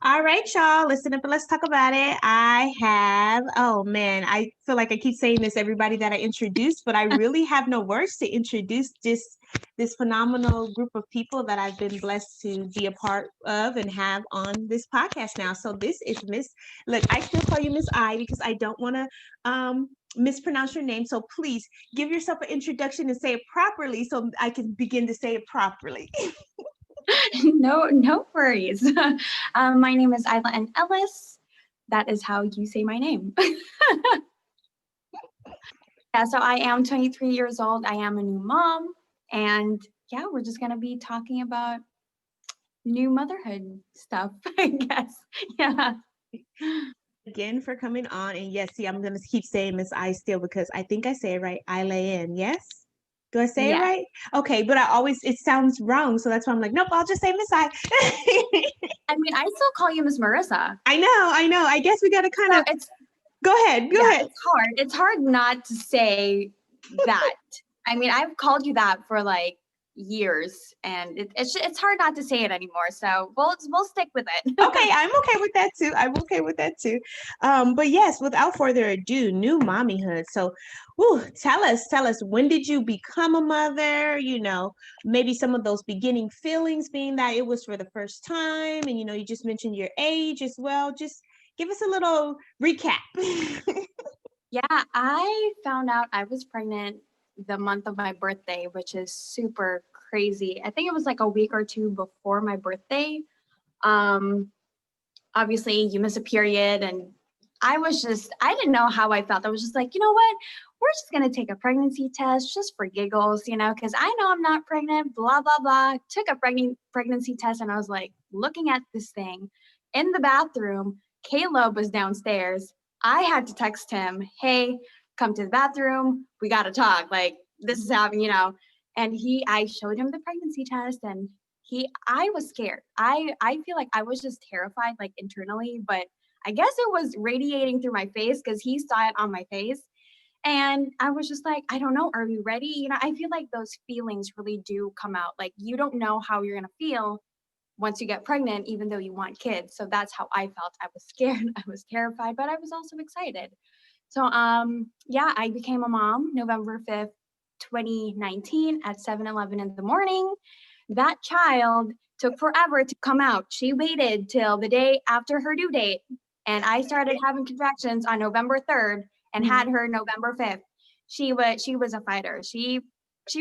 All right, y'all, listen up and let's talk about it. Oh man, I feel like I keep saying this, everybody that I introduce, but I really have no words to introduce this phenomenal group of people that I've been blessed to be a part of and have on this podcast now. So this is look, I still call you Miss I because I don't want to mispronounce your name. So please give yourself an introduction and say it properly so I can begin to say it properly. No worries. My name is Ilaen and Ellis. That is how you say my name. Yeah, so I am 23 years old. I am a new mom. And yeah, we're just going to be talking about new motherhood stuff, I guess. Yeah. Again for coming on. And yes, see, I'm going to keep saying Miss I still because I think I say it right. Ilaen, yes? Do I say it Yeah. right? Okay, but it sounds wrong. So that's why I'm like, nope, I'll just say Miss I. I mean, I still call you Miss Marissa. I know. I guess we got to kind So of go ahead. Go ahead. it's hard. It's hard not to say that. I mean, I've called you that for like years, and it's hard not to say it anymore. So we'll stick with it. Okay, I'm okay with that too. I'm okay with that too. But yes, without further ado, new mommyhood. So, tell us, when did you become a mother? Maybe some of those beginning feelings, being that it was for the first time, and you just mentioned your age as well. Just give us a little recap. Yeah, I found out I was pregnant the month of my birthday, which is super crazy. I think it was like a week or two before my birthday. Um, Obviously, you miss a period, and I didn't know how I felt. I was just like, you know what? We're just going to take a pregnancy test just for giggles, because I know I'm not pregnant, blah, blah, blah. Took a pregnancy test, and I was like looking at this thing in the bathroom. Caleb was downstairs. I had to text him, hey, come to the bathroom. We got to talk. Like, this is happening, And I showed him the pregnancy test, and I was scared. I feel like I was just terrified, like internally, but I guess it was radiating through my face because he saw it on my face. And I was just like, I don't know, are we ready? I feel like those feelings really do come out. Like, you don't know how you're going to feel once you get pregnant, even though you want kids. So that's how I felt. I was scared, I was terrified, but I was also excited. So yeah, I became a mom November 5th, 2019 at 7:11 in the morning. That child took forever to come out. She waited till the day after her due date, and I started having contractions on November 3rd and had her November 5th. She was a fighter. She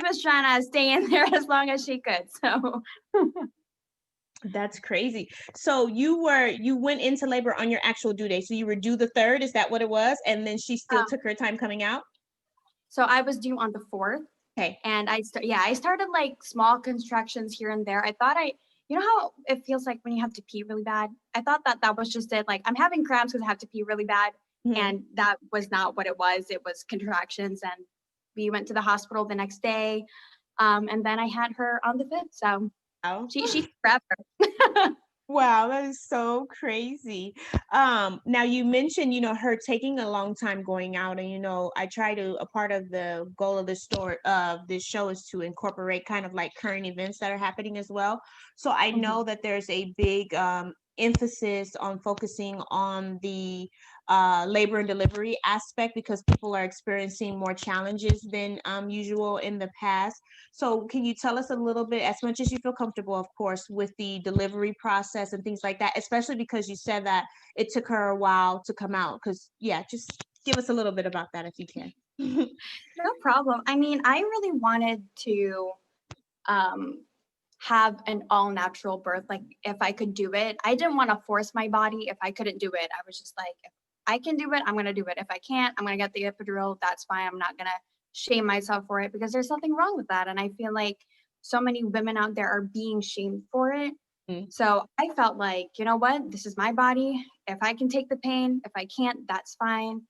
was trying to stay in there as long as she could. So That's crazy. So you went into labor on your actual due date. So you were due the 3rd, is that what it was? And then she still took her time coming out? So I was due on the 4th. Okay. And I started like small contractions here and there. I thought you know how it feels like when you have to pee really bad? I thought that was just it. Like, I'm having cramps because I have to pee really bad. Mm-hmm. And that was not what it was. It was contractions. And we went to the hospital the next day. And then I had her on the 5th. So she's forever. Wow, that is so crazy. Now you mentioned, her taking a long time going out, and I try to a part of the goal of this show is to incorporate kind of like current events that are happening as well. So I know that there's a big emphasis on focusing on the labor and delivery aspect because people are experiencing more challenges than usual in the past. So can you tell us a little bit, as much as you feel comfortable, of course, with the delivery process and things like that, especially because you said that it took her a while to come out? Because, yeah, just give us a little bit about that if you can. No problem. I mean, I really wanted to have an all natural birth. Like, if I could do it, I didn't want to force my body. If I couldn't do it, I was just like, if I can do it, I'm going to do it. If I can't, I'm going to get the epidural. That's fine. I'm not going to shame myself for it because there's nothing wrong with that. And I feel like so many women out there are being shamed for it. So I felt like, you know what, this is my body. If I can take the pain, if I can't, that's fine.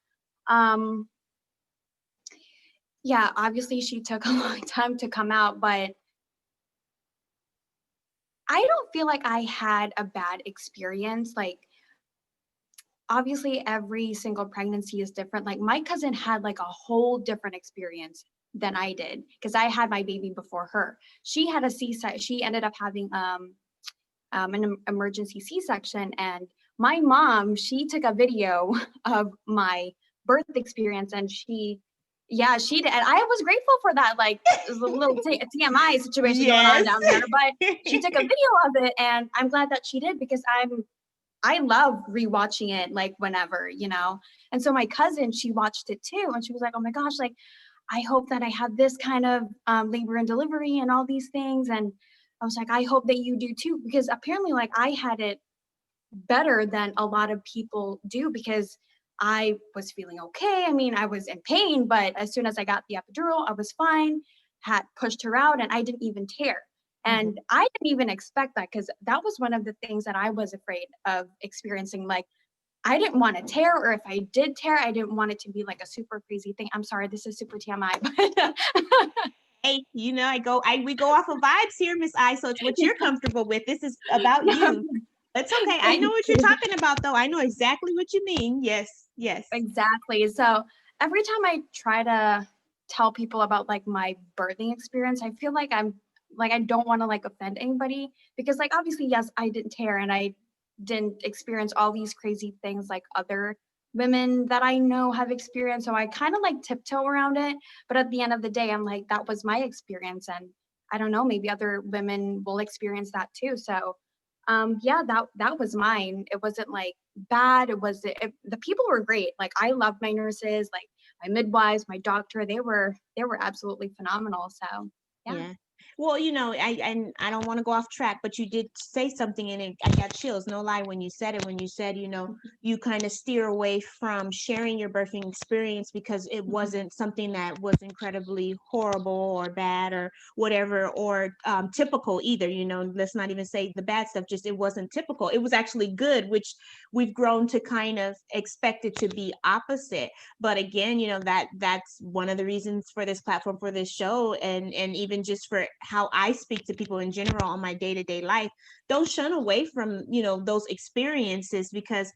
Yeah, obviously she took a long time to come out, but I don't feel like I had a bad experience. Like, obviously every single pregnancy is different. Like, my cousin had like a whole different experience than I did because I had my baby before her. She had a C-section. She ended up having an emergency C-section, and my mom, she took a video of my birth experience, and she did. And I was grateful for that. Like, there's a little TMI situation going on Yes. down there, but she took a video of it, and I'm glad that she did, because I love rewatching it, like, whenever, And so my cousin, she watched it too, and she was like, "Oh my gosh, like, I hope that I have this kind of labor and delivery and all these things." And I was like, "I hope that you do too," because apparently, like, I had it better than a lot of people do, because I was feeling okay. I mean, I was in pain, but as soon as I got the epidural, I was fine, had pushed her out, and I didn't even tear. And I didn't even expect that, because that was one of the things that I was afraid of experiencing. Like, I didn't want to tear, or if I did tear, I didn't want it to be like a super crazy thing. I'm sorry, this is super TMI, but Hey, we go off of vibes here, Miss I. So it's what you're comfortable with. This is about you. It's okay. I know what you're talking about, though. I know exactly what you mean. Yes, yes. Exactly. So every time I try to tell people about, like, my birthing experience, I feel like I don't want to, like, offend anybody, because, like, obviously, yes, I didn't tear, and I didn't experience all these crazy things like other women that I know have experienced. So I kind of, like, tiptoe around it. But at the end of the day, I'm like, that was my experience. And I don't know, maybe other women will experience that too. So yeah, that was mine. It wasn't, like, bad. The people were great. Like, I loved my nurses, like my midwives, my doctor. They were absolutely phenomenal. So yeah. Yeah. Well, I don't want to go off track, but you did say something and I got chills. No lie when you said it. When you said, you kind of steer away from sharing your birthing experience because it wasn't something that was incredibly horrible or bad or whatever, or typical either. Let's not even say the bad stuff. Just it wasn't typical. It was actually good, which we've grown to kind of expect it to be opposite. But again, that's one of the reasons for this platform, for this show, and even just for how I speak to people in general on my day-to-day life. Don't shun away from those experiences, because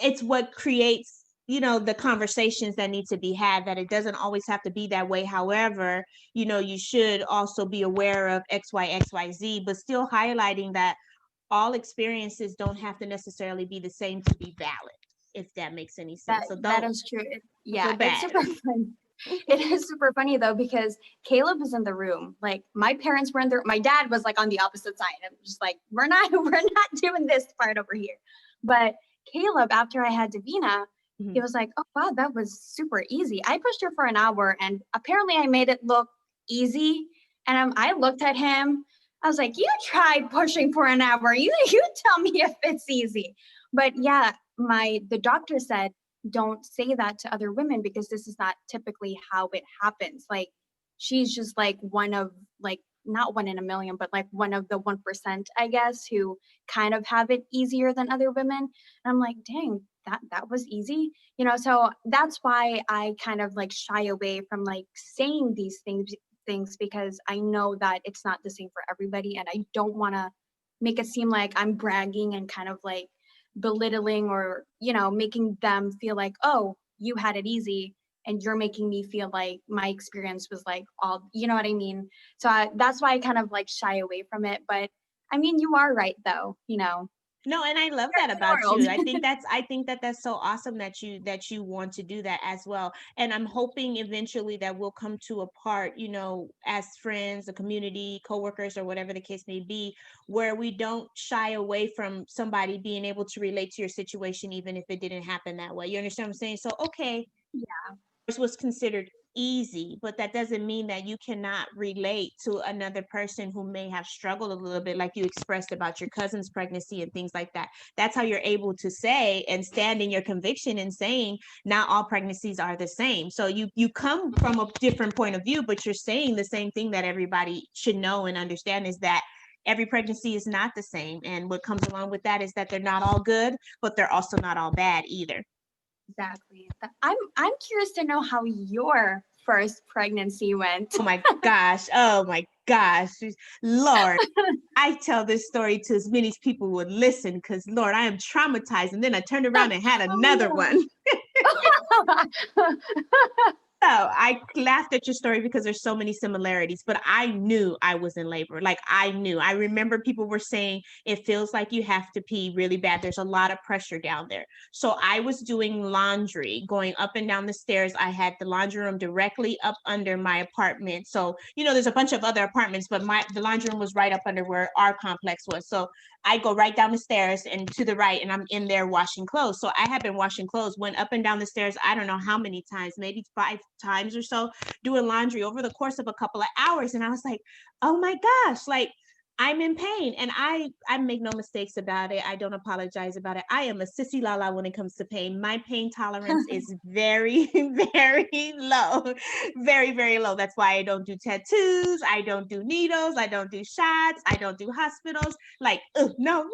it's what creates the conversations that need to be had, that it doesn't always have to be that way. However, you should also be aware of XYZ, but still highlighting that all experiences don't have to necessarily be the same to be valid, if that makes any sense. So That don't is true. feel Yeah, it's bad. super fun. It is super funny though, because Caleb was in the room. Like, my parents were in there. My dad was, like, on the opposite side. I'm just like, we're not doing this part over here. But Caleb, after I had Davina, he was like, "Oh wow, that was super easy. I pushed her for an hour, and apparently I made it look easy." And I looked at him. I was like, "You tried pushing for an hour. You tell me if it's easy." But yeah, the doctor said, don't say that to other women, because this is not typically how it happens. Like, she's just, like, one of, like, not one in a million, but, like, one of the 1%, I guess, who kind of have it easier than other women. And I'm like, dang, that was easy. So that's why I kind of, like, shy away from, like, saying these things, because I know that it's not the same for everybody, and I don't want to make it seem like I'm bragging and kind of, like, belittling, or making them feel like, oh, you had it easy, and you're making me feel like my experience was, like, all, you know what I mean? So that's why I kind of, like, shy away from it. But I mean, you are right though. No, and I love that It's about the world. you. I think that's so awesome that you want to do that as well. And I'm hoping eventually that we'll come to a part, as friends, a community, coworkers, or whatever the case may be, where we don't shy away from somebody being able to relate to your situation, even if it didn't happen that way. You understand what I'm saying? So, okay, Yeah, this was considered easy, but that doesn't mean that you cannot relate to another person who may have struggled a little bit, like you expressed about your cousin's pregnancy and things like that. That's how you're able to say and stand in your conviction and saying not all pregnancies are the same. So you come from a different point of view, but you're saying the same thing that everybody should know and understand, is that every pregnancy is not the same. And what comes along with that is that they're not all good, but they're also not all bad either. exactly. I'm curious to know how your first pregnancy went. Oh my gosh. Oh my gosh. Lord, I tell this story to as many people would listen, because Lord, I am traumatized. And then I turned around and had another Oh one. no. So I laughed at your story because there's so many similarities, but I knew I was in labor. Like I knew. I remember people were saying it feels like you have to pee really bad. There's a lot of pressure down there. So I was doing laundry, going up and down the stairs. I had the laundry room directly up under my apartment. So, there's a bunch of other apartments, but the laundry room was right up under where our complex was. So I go right down the stairs and to the right, and I'm in there washing clothes. So I had been washing clothes, went up and down the stairs, I don't know how many times, maybe 5 times or so, doing laundry over the course of a couple of hours. And I was like, oh my gosh, like I'm in pain. And I make no mistakes about it. I don't apologize about it. I am a sissy lala when it comes to pain. My pain tolerance is very, very low. Very, very low. That's why I don't do tattoos. I don't do needles. I don't do shots. I don't do hospitals. Like, no,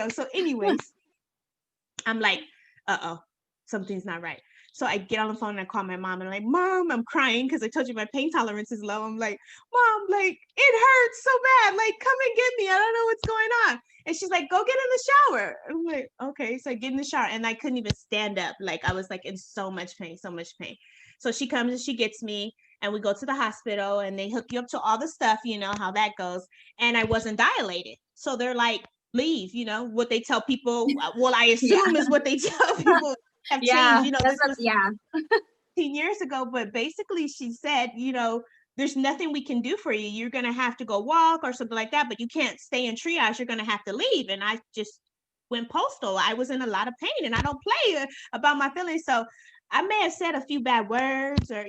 So anyways, I'm like, uh-oh, something's not right. So I get on the phone and I call my mom and I'm like, Mom, I'm crying because I told you my pain tolerance is low. I'm like, Mom, like it hurts so bad. Like, come and get me. I don't know what's going on. And she's like, go get in the shower. I'm like, okay. So I get in the shower and I couldn't even stand up. Like I was like in so much pain, so much pain. So she comes and she gets me and we go to the hospital and they hook you up to all the stuff, you know how that goes. And I wasn't dilated. So they're like, leave, what they tell people, well, I assume is what they tell people have changed. Yeah, that's This what, was yeah. 10 years ago, but basically she said, there's nothing we can do for you. You're going to have to go walk or something like that, but you can't stay in triage. You're going to have to leave. And I just went postal. I was in a lot of pain and I don't play about my feelings. So I may have said a few bad words or,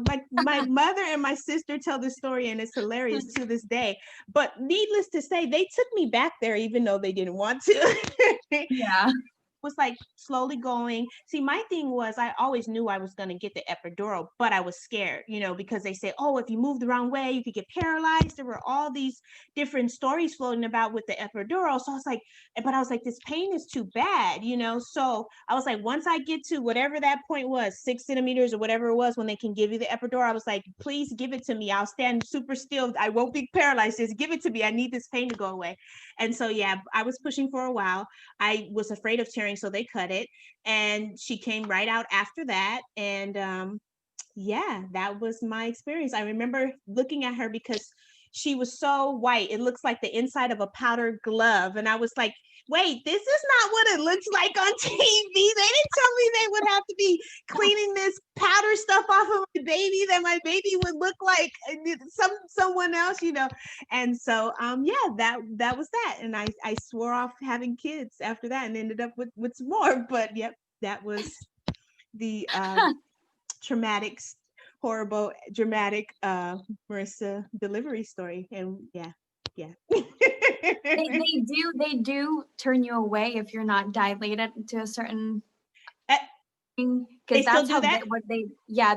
like my mother and my sister tell this story and it's hilarious to this day. But needless to say, they took me back there even though they didn't want to. Yeah. Was like slowly going. See, my thing was I always knew I was going to get the epidural, but I was scared, because they say, oh, if you move the wrong way, you could get paralyzed. There were all these different stories floating about with the epidural. So I was like, this pain is too bad, So I was like, once I get to whatever that point was, 6 centimeters or whatever it was, when they can give you the epidural, I was like, please give it to me. I'll stand super still. I won't be paralyzed. Just give it to me. I need this pain to go away. And so, yeah, I was pushing for a while. I was afraid of tearing, so they cut it. And she came right out after that. And yeah, that was my experience. I remember looking at her because she was so white. It looks like the inside of a powdered glove. And I was like, wait, this is not what it looks like on TV. They didn't tell me they would have to be cleaning this powder stuff off of my baby, that my baby would look like someone else, And so yeah, that was that. And I swore off having kids after that and ended up with some more. But yep, that was the traumatic, horrible, dramatic Marissa delivery story. And yeah. They do turn you away if you're not dilated to a certain thing, They because still that's do how that?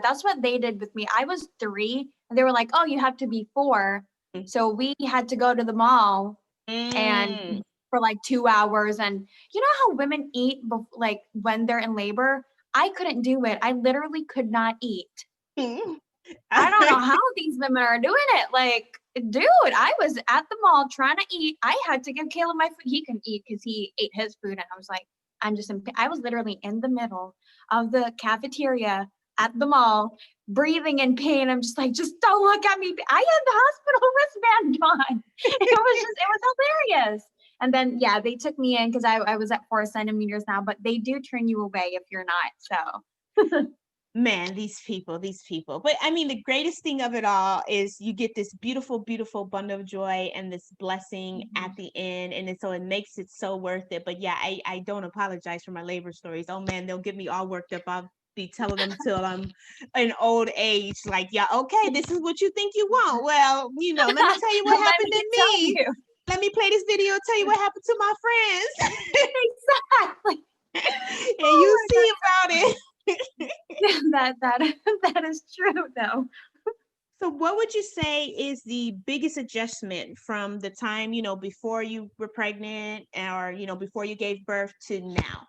that's what they did with me. I was 3 and they were like, oh, you have to be 4. So we had to go to the mall and for like 2 hours. And you know how women eat like when they're in labor? I couldn't do it. I literally could not eat. I don't know how these women are doing it. Like, dude, I was at the mall trying to eat. I had to give Caleb my food. He couldn't eat because he ate his food. And I was like, I was literally in the middle of the cafeteria at the mall, breathing in pain. I'm just like, just don't look at me. I had the hospital wristband on. It was hilarious. And then, yeah, they took me in because I was at 4 centimeters now, but they do turn you away if you're not. So. Man, these people. But I mean, the greatest thing of it all is you get this beautiful, beautiful bundle of joy and this blessing at the end. And so it makes it so worth it. But yeah, I don't apologize for my labor stories. Oh man, they'll get me all worked up. I'll be telling them till I'm an old age. Like, yeah, okay, this is what you think you want. Well, let me tell you what happened to me. Let me play this video and tell you what happened to my friends. Exactly. And you see about it. that is true though. So what would you say is the biggest adjustment from the time, before you were pregnant or, before you gave birth to now?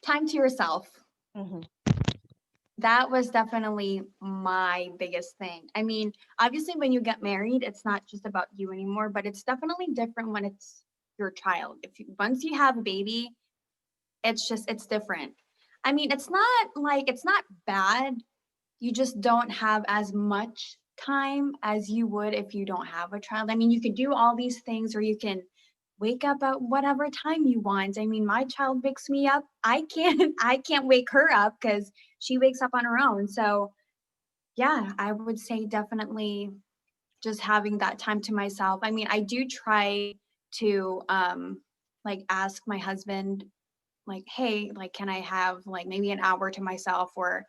Time to yourself. Mm-hmm. That was definitely my biggest thing. I mean, obviously when you get married, it's not just about you anymore, but it's definitely different when it's your child. Once you have a baby, it's different. I mean, it's not bad. You just don't have as much time as you would if you don't have a child. I mean, you could do all these things, or you can wake up at whatever time you want. I mean, my child wakes me up. I can't wake her up because she wakes up on her own. So yeah, I would say definitely just having that time to myself. I mean, I do try to like ask my husband, like, hey, like, can I have like maybe an hour to myself, or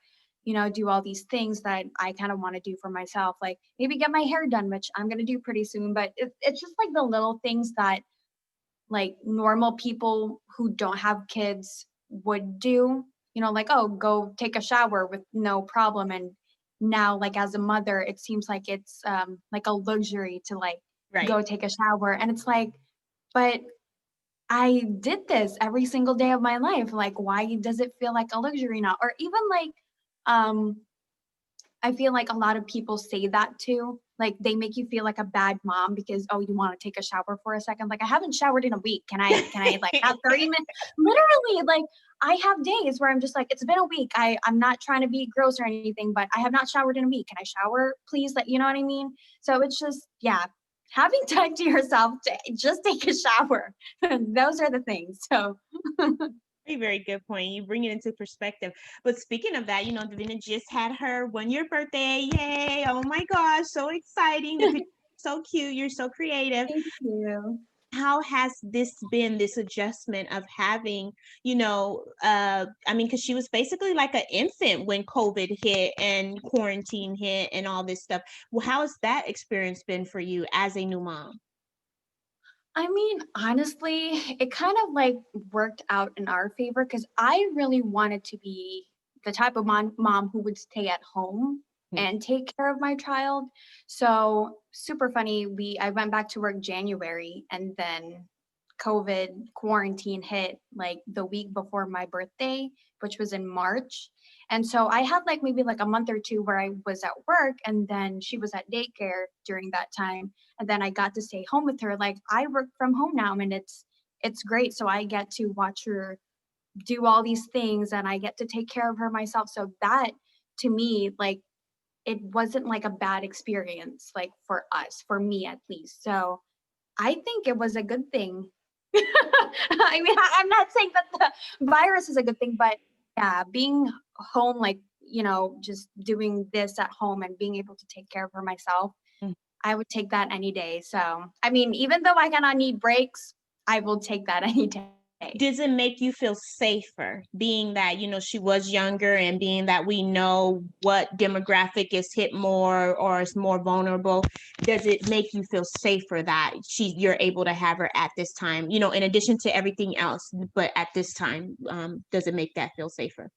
do all these things that I kind of want to do for myself, like maybe get my hair done, which I'm going to do pretty soon. But it's just like the little things that like normal people who don't have kids would do, like, oh, go take a shower with no problem. And now, like, as a mother, it seems like it's like a luxury to like Right. go take a shower. And it's like, but I did this every single day of my life. Like, why does it feel like a luxury now? Or even like, um, I feel like a lot of people say that too. Like, they make you feel like a bad mom because, oh, you want to take a shower for a second. Like, I haven't showered in a week. Can I like have 30 minutes? Literally, like, I have days where I'm just like, it's been a week. I'm not trying to be gross or anything, but I have not showered in a week. Can I shower, please? Like, you know what I mean? So it's just, yeah, having time to yourself to just take a shower. Those are the things. So Very, very good point. You bring it into perspective. But speaking of that, Davina just had her 1 year birthday. Yay. Oh my gosh. So exciting. The picture is so cute. You're so creative. thank you. How has this been, this adjustment of having, I mean, because she was basically like an infant when COVID hit and quarantine hit and all this stuff. Well, how has that experience been for you as a new mom? I mean, honestly, it kind of like worked out in our favor because I really wanted to be the type of mom who would stay at home Hmm. and take care of my child. So super funny. I went back to work January, and then COVID quarantine hit like the week before my birthday, which was in March. And so I had like maybe like a month or two where I was at work, and then she was at daycare during that time, and then I got to stay home with her. Like, I work from home now, and it's great. So I get to watch her do all these things, and I get to take care of her myself. So that, to me, like, it wasn't like a bad experience, like for us, for me at least. So I think it was a good thing. I mean, I'm not saying that the virus is a good thing, but yeah, being home, like, just doing this at home and being able to take care of her myself, I would take that any day. So, I mean, even though I cannot need breaks, I will take that any day. Does it make you feel safer being that, she was younger and being that we know what demographic is hit more or is more vulnerable? Does it make you feel safer that you're able to have her at this time, in addition to everything else, but at this time, does it make that feel safer?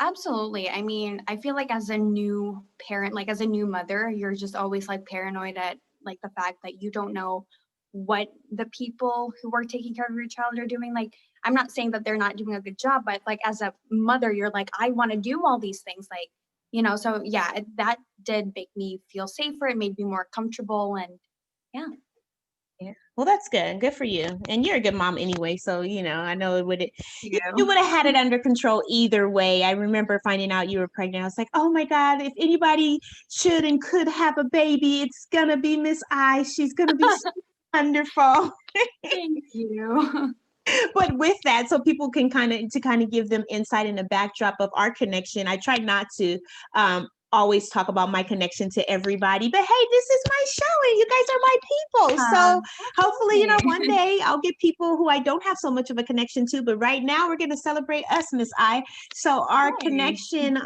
Absolutely. I mean, I feel like as a new parent, like as a new mother, you're just always like paranoid at like the fact that you don't know what the people who are taking care of your child are doing. Like, I'm not saying that they're not doing a good job, but like as a mother, you're like, I want to do all these things. Like, so yeah, that did make me feel safer. It made me more comfortable. And yeah. Yeah. Well, that's good. Good for you. And you're a good mom anyway. So, I know you You. would have had it under control either way. I remember finding out you were pregnant. I was like, oh my God, if anybody should and could have a baby, it's gonna be Miss I. She's gonna be so wonderful. Thank you. But with that, so people can kind of give them insight in the backdrop of our connection. I try not to always talk about my connection to everybody, but hey, this is my show and you guys are my people. So hopefully, one Absolutely. day I'll get people who I don't have so much of a connection to, but right now we're going to celebrate us, Miss I. So our Hey. connection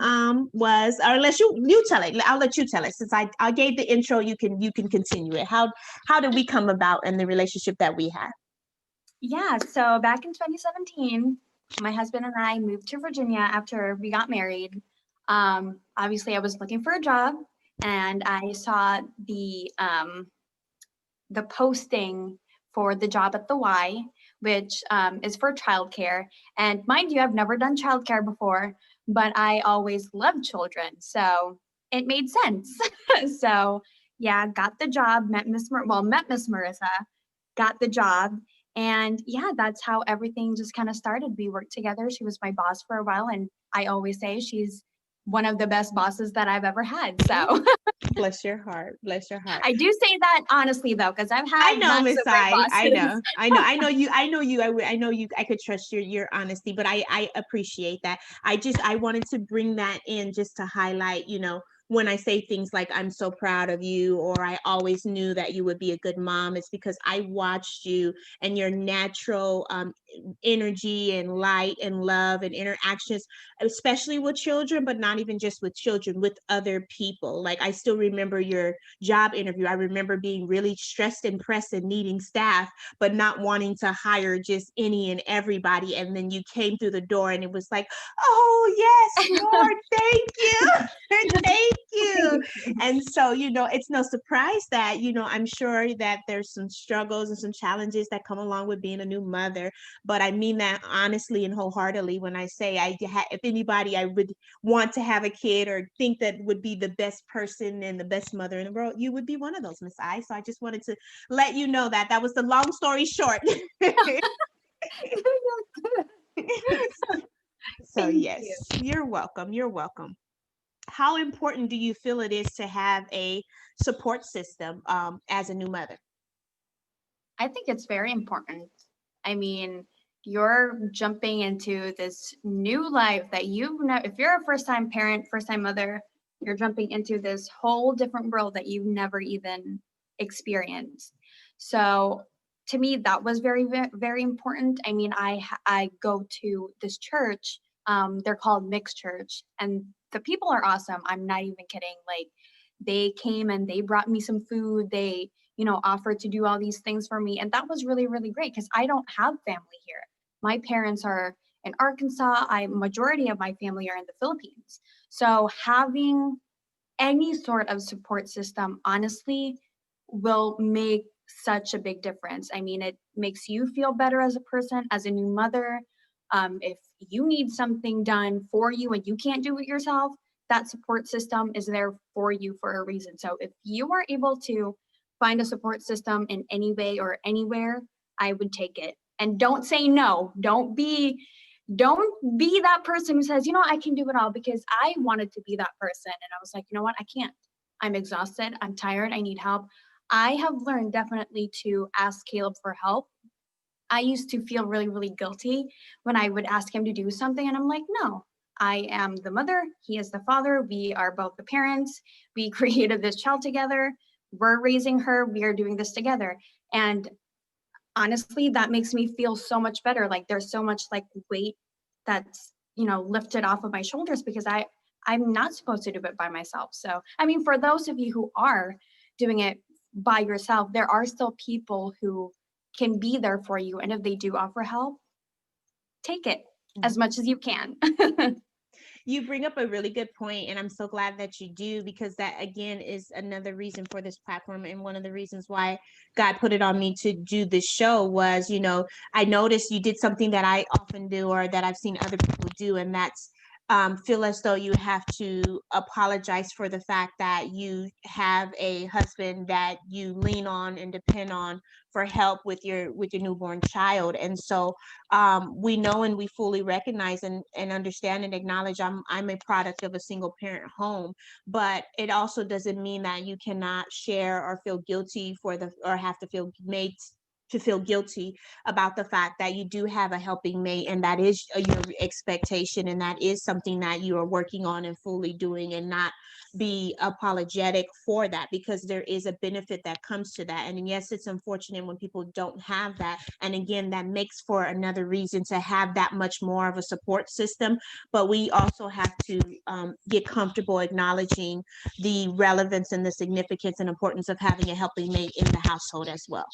was, or unless you tell it, I'll let you tell it since I gave the intro. You can continue it. How did we come about in the relationship that we had? Yeah, so back in 2017, my husband and I moved to Virginia after we got married. Obviously, I was looking for a job, and I saw the posting for the job at the Y, which is for childcare. And mind you, I've never done childcare before, but I always loved children, so it made sense. So yeah, got the job, met Miss Marissa, got the job, And yeah, that's how everything just kind of started. We worked together. She was my boss for a while. And I always say she's one of the best bosses that I've ever had. So Bless your heart. Bless your heart. I do say that honestly, though, because I've I had know, not so Miss great I. I bosses. know. I know. I know you. I know you. I know you. I could trust your honesty, but I appreciate that. I wanted to bring that in just to highlight, when I say things like I'm so proud of you, or I always knew that you would be a good mom, it's because I watched you and your natural energy and light and love and interactions, especially with children, but not even just with children, with other people. Like, I still remember your job interview. I remember being really stressed and pressed and needing staff, but not wanting to hire just any and everybody. And then you came through the door and it was like, oh, yes, Lord, thank you. Thank you. And so, it's no surprise that, I'm sure that there's some struggles and some challenges that come along with being a new mother. But I mean that honestly and wholeheartedly when I say if anybody I would want to have a kid or think that would be the best person and the best mother in the world, you would be one of those, Miss I. So I just wanted to let you know that was the long story short. So Thank yes, you. you're welcome. You're welcome. How important do you feel it is to have a support system as a new mother? I think it's very important. I mean, you're jumping into this new life that you've never, if you're a first time parent, first time mother, you're jumping into this whole different world that you've never even experienced. So to me, that was very, very important. I mean, I go to this church. They're called Mixed Church, and the people are awesome. I'm not even kidding. Like, they came and they brought me some food. They offered to do all these things for me. And that was really, really great because I don't have family here. My parents are in Arkansas. Majority of my family are in the Philippines. So having any sort of support system, honestly, will make such a big difference. I mean, it makes you feel better as a person, as a new mother. If you need something done for you and you can't do it yourself, that support system is there for you for a reason. So if you are able to find a support system in any way or anywhere, I would take it. And don't say no. Don't be that person who says, I can do it all, because I wanted to be that person. And I was like, you know what? I can't. I'm exhausted. I'm tired. I need help. I have learned definitely to ask Caleb for help. I used to feel really, really guilty when I would ask him to do something. And I'm like, no, I am the mother. He is the father. We are both the parents. We created this child together. We're raising her. We are doing this together. And honestly, that makes me feel so much better. Like, there's so much like weight that's lifted off of my shoulders, because I'm not supposed to do it by myself. So I mean, for those of you who are doing it by yourself, there are still people who can be there for you, and if they do offer help, take it as much as you can. You bring up a really good point, and I'm so glad that you do, because that again is another reason for this platform, and one of the reasons why God put it on me to do this show was, I noticed you did something that I often do, or that I've seen other people do, and that's feel as though you have to apologize for the fact that you have a husband that you lean on and depend on for help with your newborn child. And so we know and we fully recognize and understand and acknowledge I'm a product of a single parent home, but it also doesn't mean that you cannot share or feel guilty or have to feel made to feel guilty about the fact that you do have a helping mate, and that is your expectation, and that is something that you are working on and fully doing, and not be apologetic for that, because there is a benefit that comes to that. And yes, it's unfortunate when people don't have that, and again, that makes for another reason to have that much more of a support system. But we also have to get comfortable acknowledging the relevance and the significance and importance of having a helping mate in the household as well.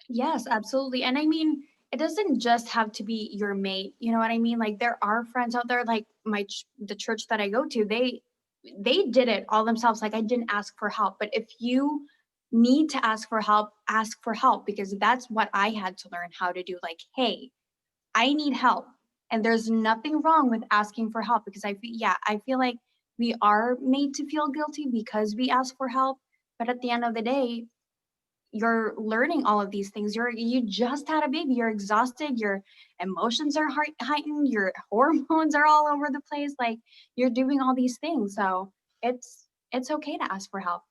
Yes, absolutely. And I mean, it doesn't just have to be your mate. You know what I mean? Like, there are friends out there, like the church that I go to, they did it all themselves. Like, I didn't ask for help. But if you need to ask for help, because that's what I had to learn how to do. Like, hey, I need help. And there's nothing wrong with asking for help, because I feel like we are made to feel guilty because we ask for help. But at the end of the day, you're learning all of these things. You just had a baby, you're exhausted, your emotions are heightened, your hormones are all over the place, like you're doing all these things. So it's okay to ask for help.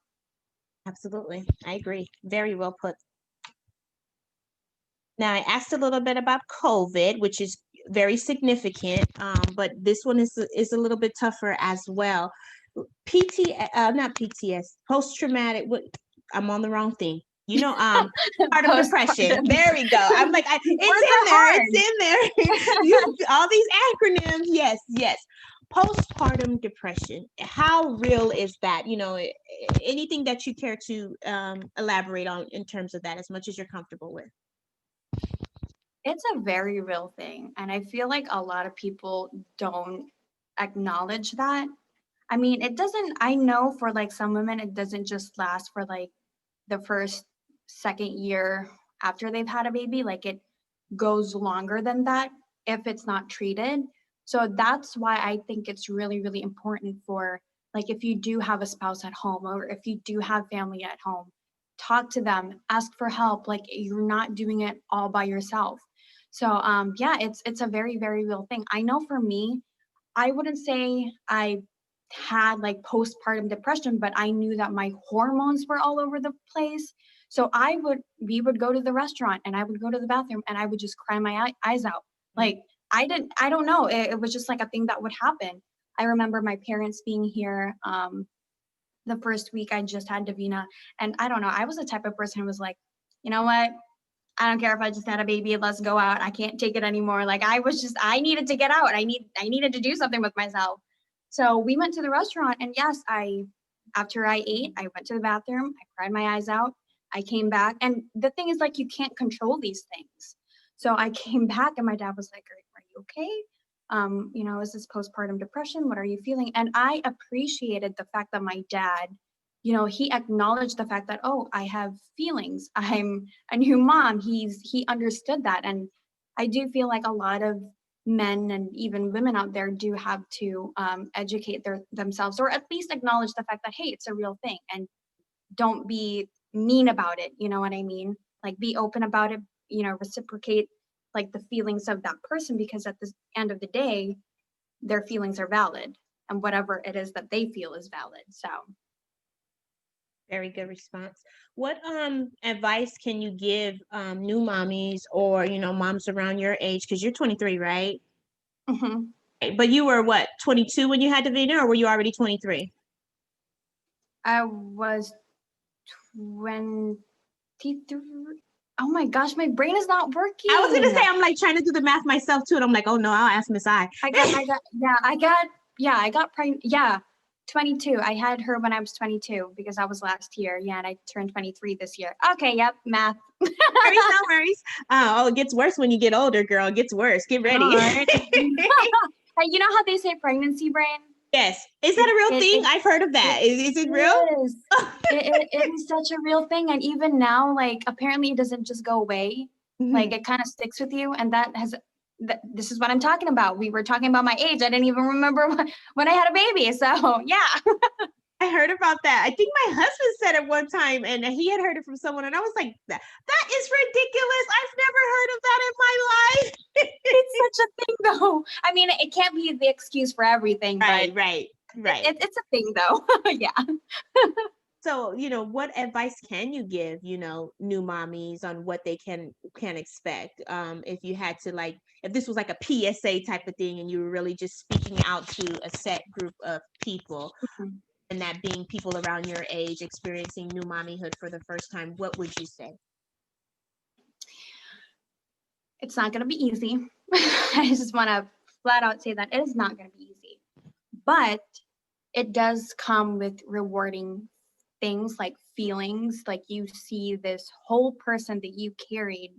Absolutely. I agree. Very well put. Now, I asked a little bit about COVID, which is very significant, but this one is a little bit tougher as well. Not PTS, post traumatic. What? I'm on the wrong thing. Part of depression. Postpartum. There we go. I'm like, it's Words in are there. hard. It's in there. All these acronyms. Yes, yes. Postpartum depression. How real is that? Anything that you care to elaborate on in terms of that, as much as you're comfortable with. It's a very real thing. And I feel like a lot of people don't acknowledge that. I mean, it doesn't, I know for like some women, it doesn't just last for like the first, second year after they've had a baby. Like it goes longer than that if it's not treated. So that's why I think it's really, really important for, like, if you do have a spouse at home or if you do have family at home, talk to them, ask for help. Like you're not doing it all by yourself. So yeah, it's a very, very real thing. I know for me, I wouldn't say I had like postpartum depression, but I knew that my hormones were all over the place. So we would go to the restaurant and I would go to the bathroom and I would just cry my eyes out. Like I don't know. It was just like a thing that would happen. I remember my parents being here the first week I just had Davina. And I don't know, I was the type of person who was like, you know what? I don't care if I just had a baby, let's go out. I can't take it anymore. Like I needed to get out. I needed to do something with myself. So we went to the restaurant and yes, after I ate, I went to the bathroom, I cried my eyes out. I came back and the thing is like you can't control these things. So I came back and my dad was like, are you okay? Is this postpartum depression? What are you feeling? And I appreciated the fact that my dad, he acknowledged the fact that, oh, I have feelings. I'm a new mom. He understood that. And I do feel like a lot of men and even women out there do have to educate themselves, or at least acknowledge the fact that, hey, it's a real thing, and don't be mean about it. You know what I mean? Like be open about it, reciprocate like the feelings of that person, because at the end of the day, their feelings are valid and whatever it is that they feel is valid. So Very good response. What advice can you give new mommies, or moms around your age? Because you're 23, right? mhm. But you were what, 22 when you had Davina, or were you already 23? I was 23. Oh my gosh, my brain is not I was gonna working. say, I'm like trying to do the math myself too, and I'm like, oh no, I'll ask Miss I. I got pregnant. Yeah, 22. I had her when I was 22 because that was last year. Yeah, and I turned 23 this year. Okay, yep, math. Worries, no worries. It gets worse when you get older, girl. It gets worse. Get I know, ready. right? You know how they say pregnancy brain? Yes. Is that It a real it thing? it I've heard of that. it Is it real? is. It is such a real thing. And even now, like apparently it doesn't just go away. Like Mhm. it kind of sticks with you. And this is what I'm talking about. We were talking about my age. I didn't even remember when I had a baby. So yeah. I heard about that. I think my husband said it one time, and he had heard it from someone, and I was like, that is ridiculous. I've never heard of that in my life. It's such a thing though. I mean, it can't be the excuse for everything, but Right, right, right. it's a thing though. Yeah. So, what advice can you give, new mommies on what they can expect? If you had to, like, if this was like a PSA type of thing, and you were really just speaking out to a set group of people, and that being people around your age experiencing new mommyhood for the first time, what would you say? It's not going to be easy. I just want to flat out say that it is not going to be easy. But it does come with rewarding things, like feelings. Like you see this whole person that you carried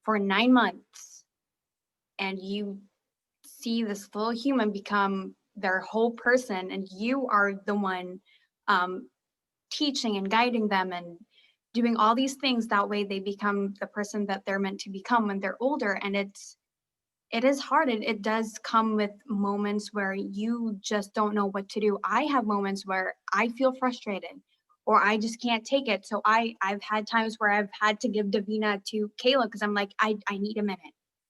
for 9 months, and you see this little human become their whole person, and you are the one um, teaching and guiding them and doing all these things. That way they become the person that they're meant to become when they're older. And it is hard. It does come with moments where you just don't know what to do. I have moments where I feel frustrated, or I just can't take it. So I've had times where I've had to give Davina to Kayla because I'm like, I need a minute.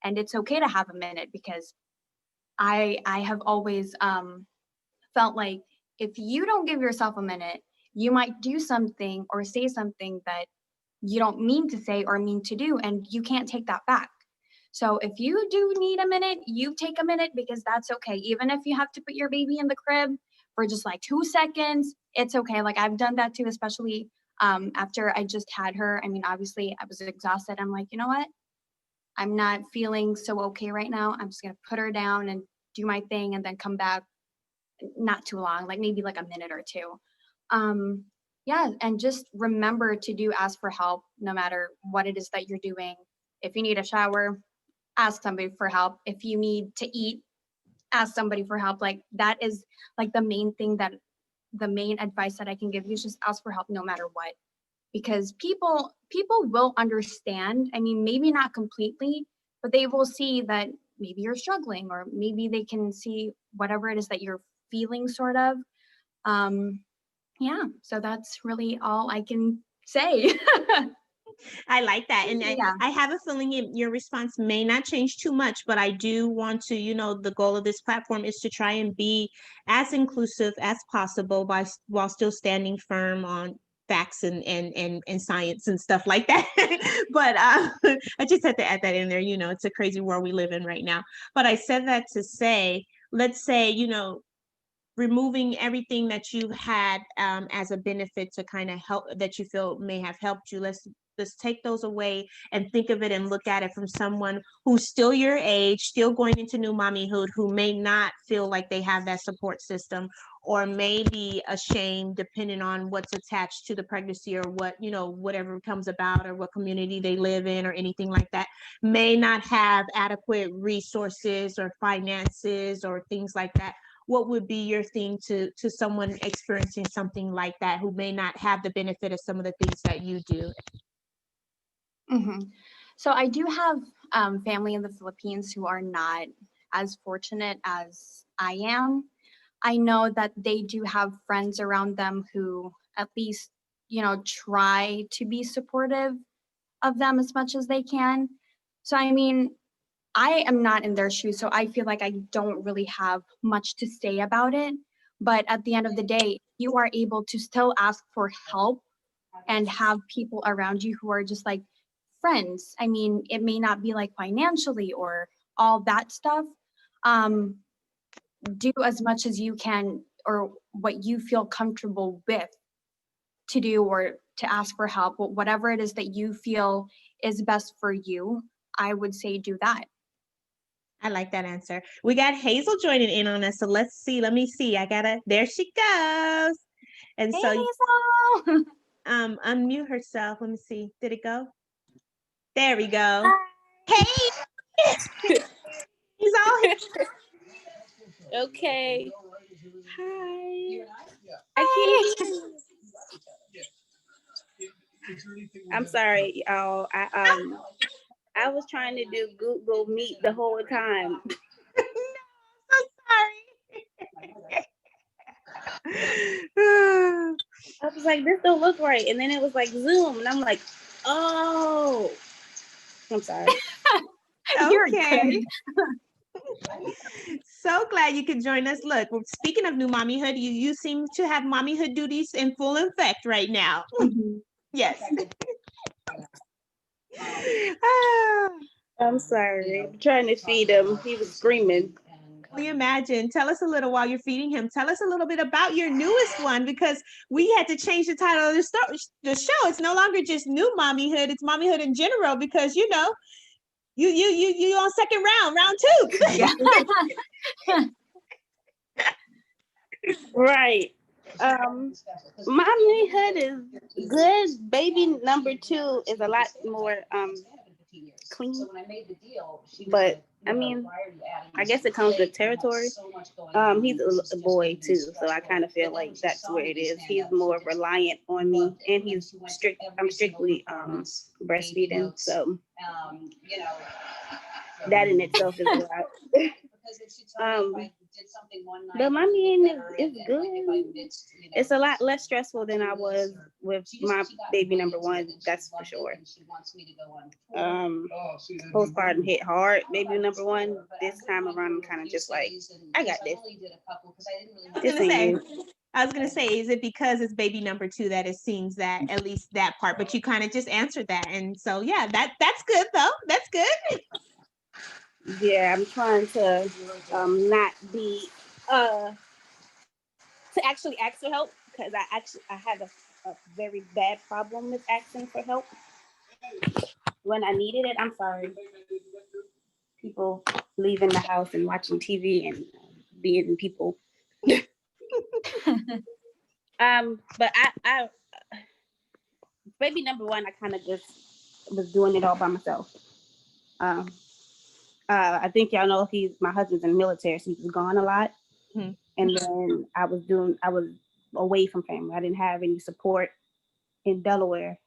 And it's okay to have a minute because I have always felt like if you don't give yourself a minute, you might do something or say something that you don't mean to say or mean to do, and you can't take that back. So if you do need a minute, you take a minute because that's okay. Even if you have to put your baby in the crib for just like 2 seconds, it's okay. Like I've done that too, especially after I just had her. I mean, obviously I was exhausted. I'm like, you know what? I'm not feeling so okay right now. I'm just gonna put her down and do my thing and then come back not too long, like maybe like a minute or two. Um, yeah, and just remember to do ask for help no matter what it is that you're doing. If you need a shower, ask somebody for help. If you need to eat, ask somebody for help. Like that is like the main advice that I can give you is just ask for help no matter what. Because people will understand. I mean, maybe not completely, but they will see that maybe you're struggling or maybe they can see whatever it is that you're feeling sort of. Um, yeah, so that's really all I can say. I like that. And Yeah. I have a feeling your response may not change too much, but I do want to, the goal of this platform is to try and be as inclusive as possible while still standing firm on facts and science and stuff like that. But I just had to add that in there. It's a crazy world we live in right now. But I said that to say, let's say, removing everything that you had as a benefit to kind of help that you feel may have helped you. Let's take those away and think of it and look at it from someone who's still your age, still going into new mommyhood, who may not feel like they have that support system or may be ashamed depending on what's attached to the pregnancy or what, whatever comes about or what community they live in or anything like that, may not have adequate resources or finances or things like that. What would be your thing to someone experiencing something like that who may not have the benefit of some of the things that you do? Mm-hmm. So I do have family in the Philippines who are not as fortunate as I am. I know that they do have friends around them who at least, try to be supportive of them as much as they can. So, I mean, I am not in their shoes, so I feel like I don't really have much to say about it. But at the end of the day, you are able to still ask for help and have people around you who are just like friends. I mean, it may not be like financially or all that stuff. Um, do as much as you can or what you feel comfortable with to do or to ask for help, whatever it is that you feel is best for you. I would say do that. I like that answer. We got Hazel joining in on us. So let's see. Let me see. There she goes. And Hey, so Hazel. unmute herself. Let me see. Did it go? There we go. Hi. Hey, he's all Okay. Hi. I Hey. can't hear you. I'm sorry, y'all. I was trying to do Google Meet the whole time. so sorry. I was like, this don't look right. And then it was like Zoom. And I'm like, oh. I'm sorry. You're Okay. good. So glad you could join us. Look, speaking of new mommyhood, you seem to have mommyhood duties in full effect right now. Mm-hmm. Yes. I'm sorry. I'm trying to feed him. He was screaming. Can you imagine? Tell us a little while you're feeding him. Tell us a little bit about your newest one, because we had to change the title of the show. It's no longer just new mommyhood; it's mommyhood in general. Because you on second round two. Right. Mommyhood is good. Baby number 2 is a lot more clean. But I mean, I guess it comes with territory. He's a boy too, so I kind of feel like that's where it is. He's more reliant on me, and he's strict. I'm strictly breastfeeding, so that in itself is a lot. But my mean is good. It's a lot less stressful than I was with my baby number one. That's for sure. Postpartum hit hard. Baby number one. This time around, I'm kind of just like, I got this. This ain't you. I was gonna say, is it because it's baby number two that it seems that at least that part, but you kind of just answered that, and so yeah, that's good though. That's good. Yeah, I'm trying to not be to actually ask for help because I had a very bad problem with asking for help when I needed it. I'm sorry. People leaving the house and watching TV and being people. But I baby number one, I kind of just was doing it all by myself. I think y'all know my husband's in the military, so he was gone a lot. Mm-hmm. And then I was away from family. I didn't have any support in Delaware.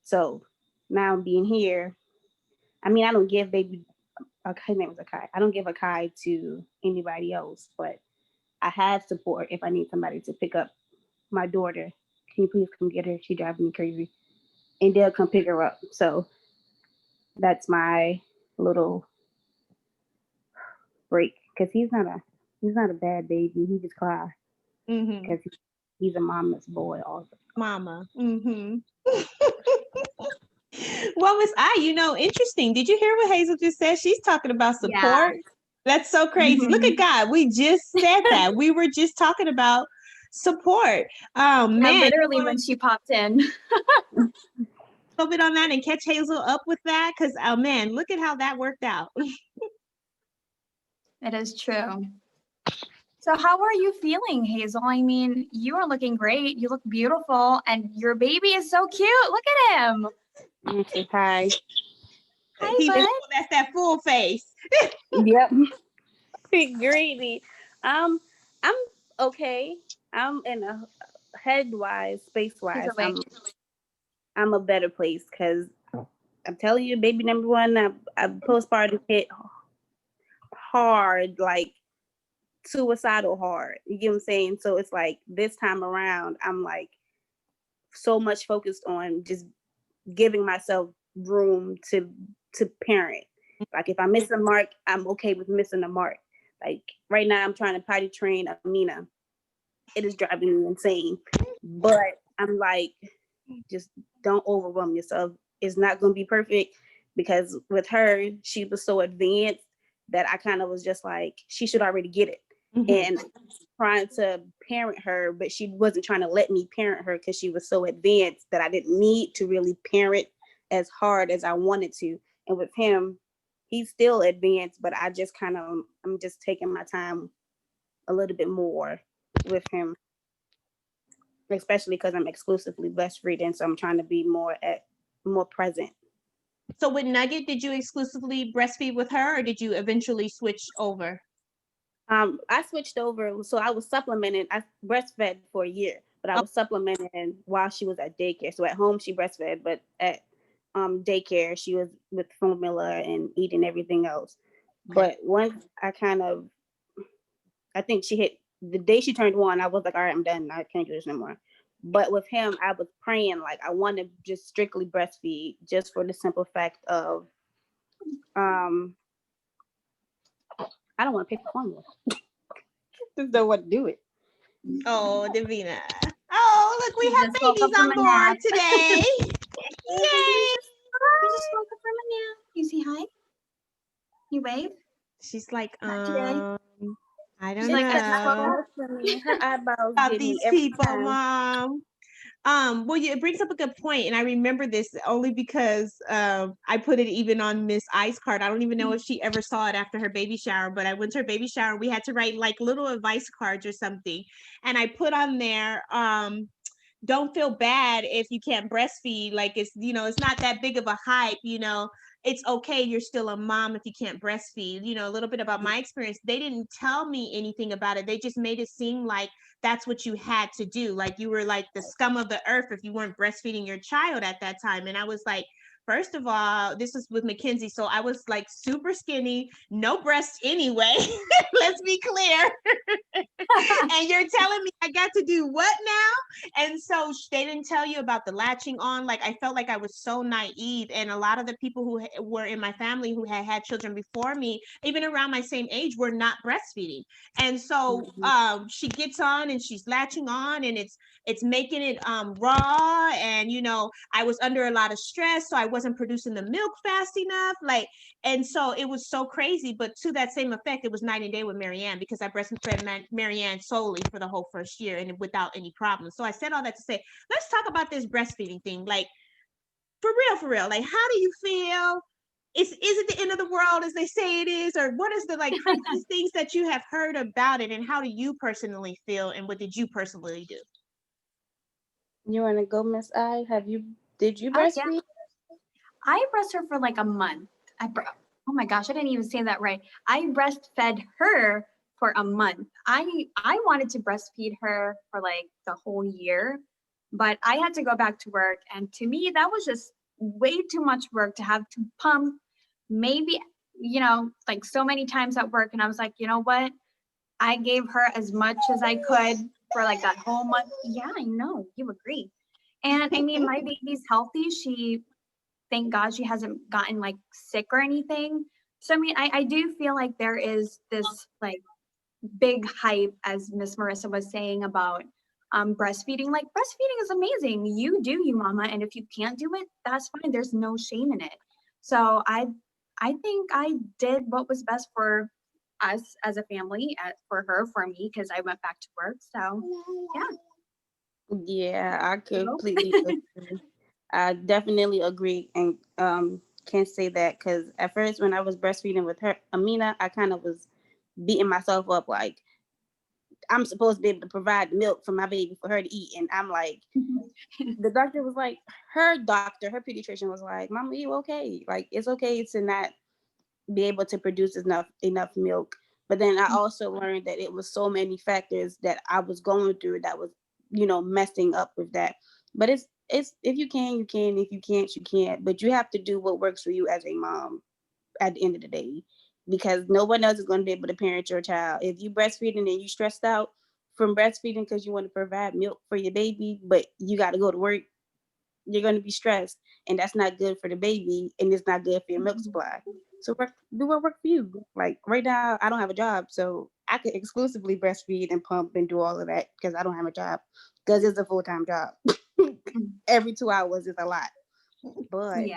So now being here, I mean, I don't give baby, his name was Akai. I don't give Akai to anybody else, but I have support if I need somebody to pick up my daughter. Can you please come get her? She driving me crazy. And they'll come pick her up. So that's my little break. Because he's not a bad baby. He just cries. Because he's a mama's boy also. Mama. Well, Miss I, interesting. Did you hear what Hazel just said? She's talking about support. Yeah. That's so crazy. Look at God. We just said that. We were just talking about support. Man. Literally when she popped in. A little bit on that and catch Hazel up with that. Because, oh man, look at how that worked out. It is true. So how are you feeling, Hazel? I mean, you are looking great. You look beautiful. And your baby is so cute. Look at him. Hi. Hi, that's that full face. Yep. Greedy. I'm okay. I'm in a head-wise, space-wise. I'm a better place because I'm telling you, baby number one, I postpartum hit hard, like suicidal hard. You get what I'm saying? So it's like this time around, I'm like so much focused on just giving myself room to parent. Like if I miss a mark, I'm okay with missing a mark. Like right now I'm trying to potty train Amina. It is driving me insane. But I'm like, just don't overwhelm yourself. It's not going to be perfect because with her, she was so advanced that I kind of was just like, she should already get it. And trying to parent her, but she wasn't trying to let me parent her because she was so advanced that I didn't need to really parent as hard as I wanted to. And with him, he's still advanced, but I'm just taking my time a little bit more with him, especially because I'm exclusively breastfeeding. So I'm trying to be more present. So with Nugget, did you exclusively breastfeed with her or did you eventually switch over? I switched over. So I was supplementing. I breastfed for a year, but I was supplementing while she was at daycare. So at home she breastfed, but at daycare she was with formula and eating everything else. Okay. But once I think she hit the day she turned 1, I was like, all right, I'm done. I can't do this no more. But with him, I was praying like I want to just strictly breastfeed, just for the simple fact of I don't want to pick the formula. Just don't want to do it. Oh, Davina. Oh, look, we have babies on board today. Yay! You just woke up from a nap. You say hi? You wave? She's like, I don't know. Her eyeballs about these people, Mom. Well, yeah, it brings up a good point, and I remember this only because I put it even on Miss I's card. I don't even know if she ever saw it after her baby shower, but I went to her baby shower. We had to write like little advice cards or something, and I put on there, don't feel bad if you can't breastfeed. Like it's not that big of a hype, it's okay, you're still a mom if you can't breastfeed. You know, a little bit about my experience. They didn't tell me anything about it. They just made it seem like that's what you had to do. Like you were like the scum of the earth if you weren't breastfeeding your child at that time. And I was like, first of all, this was with Mackenzie. So I was like super skinny, no breasts anyway. Let's be clear. And you're telling me I got to do what now? And so they didn't tell you about the latching on. Like I felt like I was so naive. And a lot of the people who were in my family who had had children before me, even around my same age, were not breastfeeding. And so she gets on and she's latching on, and it's making it raw. And you know, I was under a lot of stress, so I wasn't producing the milk fast enough. Like, and so it was so crazy. But to that same effect, it was night and day with Marianne, because I breastfed Marianne solely for the whole first year and without any problems. So I said all that to say, let's talk about this breastfeeding thing. Like, for real. Like, how do you feel? Is it the end of the world as they say it is? Or what is the like craziest things that you have heard about it? And how do you personally feel? And what did you personally do? You want to go, Miss I? Did you Oh, yeah. breastfeed? I breastfed her for like a month. Oh my gosh, I didn't even say that right. I breastfed her for a month. I wanted to breastfeed her for like the whole year, but I had to go back to work, and to me that was just way too much work to have to pump maybe, like so many times at work. And I was like, you know what? I gave her as much as I could for like that whole month. Yeah, I know, you agree. And I mean, my baby's healthy. Thank God she hasn't gotten like sick or anything. So I mean, I do feel like there is this like big hype, as Miss Marissa was saying, about breastfeeding. Like breastfeeding is amazing. You do you, mama. And if you can't do it, that's fine. There's no shame in it. So I think I did what was best for us as a family, for her, for me, because I went back to work. So yeah. Yeah, I completely agree. I definitely agree, and can say that because at first when I was breastfeeding with her, Amina, I kind of was beating myself up like I'm supposed to be able to provide milk for my baby for her to eat, and I'm like, the doctor was like, her pediatrician was like, "Mama, you okay? Like it's okay to not be able to produce enough milk." But then I also learned that it was so many factors that I was going through that was, messing up with that. But it's if you can, you can. If you can't, you can't. But you have to do what works for you as a mom at the end of the day, because no one else is going to be able to parent your child. If you breastfeeding and you stressed out from breastfeeding because you want to provide milk for your baby, but you got to go to work, you're going to be stressed, and that's not good for the baby, and it's not good for your milk supply. So do what work for you. Like right now, I don't have a job, so I could exclusively breastfeed and pump and do all of that because I don't have a job, because it's a full-time job. Every 2 hours is a lot, but Yeah.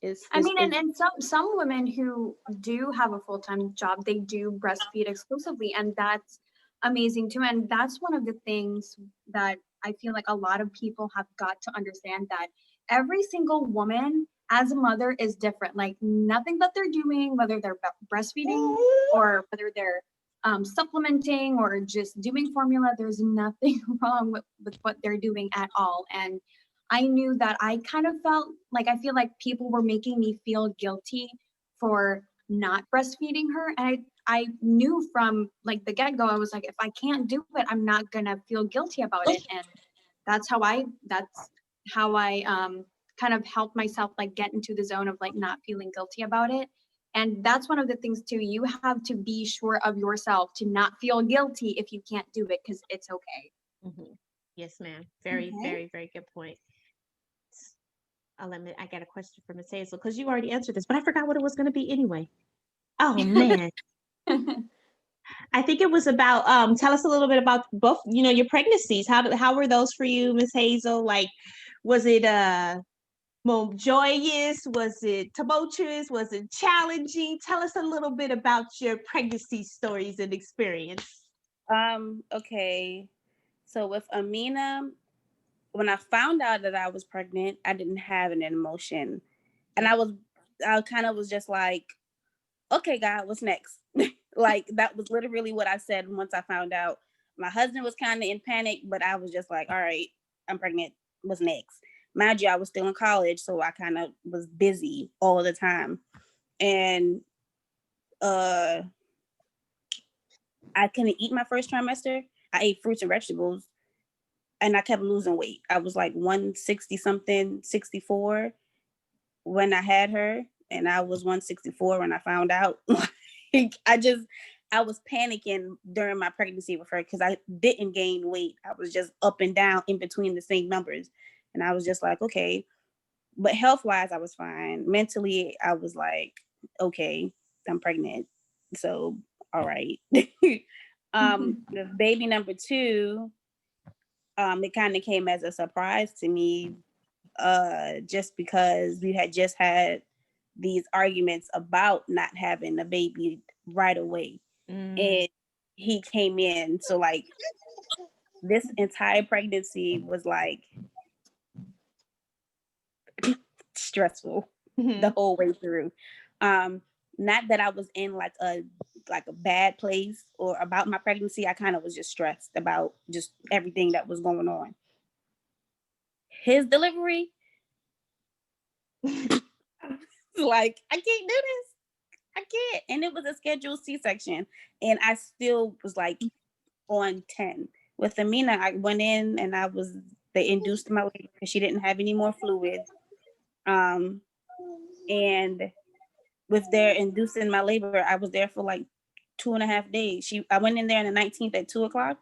it's I it's, mean, and, it's and some women who do have a full-time job, they do breastfeed exclusively, and that's amazing too. And that's one of the things that I feel like a lot of people have got to understand, that every single woman as a mother is different. Like nothing that they're doing, whether they're breastfeeding or whether they're supplementing or just doing formula, there's nothing wrong with what they're doing at all. And I knew that I kind of felt like, I feel like people were making me feel guilty for not breastfeeding her. And I knew from like the get-go, I was like, if I can't do it, I'm not gonna feel guilty about it. And that's how I kind of helped myself like get into the zone of like not feeling guilty about it. And that's one of the things too. You have to be sure of yourself to not feel guilty if you can't do it, because it's okay. Mm-hmm. Yes, ma'am. Very, Okay. very, very good point. I got a question for Miss Hazel because you already answered this, but I forgot what it was going to be anyway. Oh man, I think it was about. Tell us a little bit about both. You know, your pregnancies. How were those for you, Miss Hazel? Like, was it more joyous? Was it tumultuous? Was it challenging? Tell us a little bit about your pregnancy stories and experience. okay. So with Amina, when I found out that I was pregnant, I didn't have an emotion, and I kind of was just like, okay, God, what's next? Like that was literally what I said once I found out. My husband was kind of in panic, but I was just like, all right, I'm pregnant. What's next? Mind you, I was still in college, so I kind of was busy all the time. And I couldn't eat my first trimester. I ate fruits and vegetables, and I kept losing weight. I was like 160 something, 64 when I had her, and I was 164 when I found out. I was panicking during my pregnancy with her because I didn't gain weight. I was just up and down in between the same numbers. And I was just like, okay. But health-wise, I was fine. Mentally, I was like, okay, I'm pregnant. So, all right. The baby number 2, it kind of came as a surprise to me, just because we had just had these arguments about not having a baby right away. And he came in. So like this entire pregnancy was like stressful the whole way through. Not that I was in like a bad place or about my pregnancy. I kind of was just stressed about just everything that was going on. His delivery, like, I can't do this. I can't. And it was a scheduled C-section. And I still was like on 10. With Amina, I went in and they induced my labor because she didn't have any more fluid. And with their inducing my labor, I was there for like 2.5 days. I went in there on the 19th at 2:00,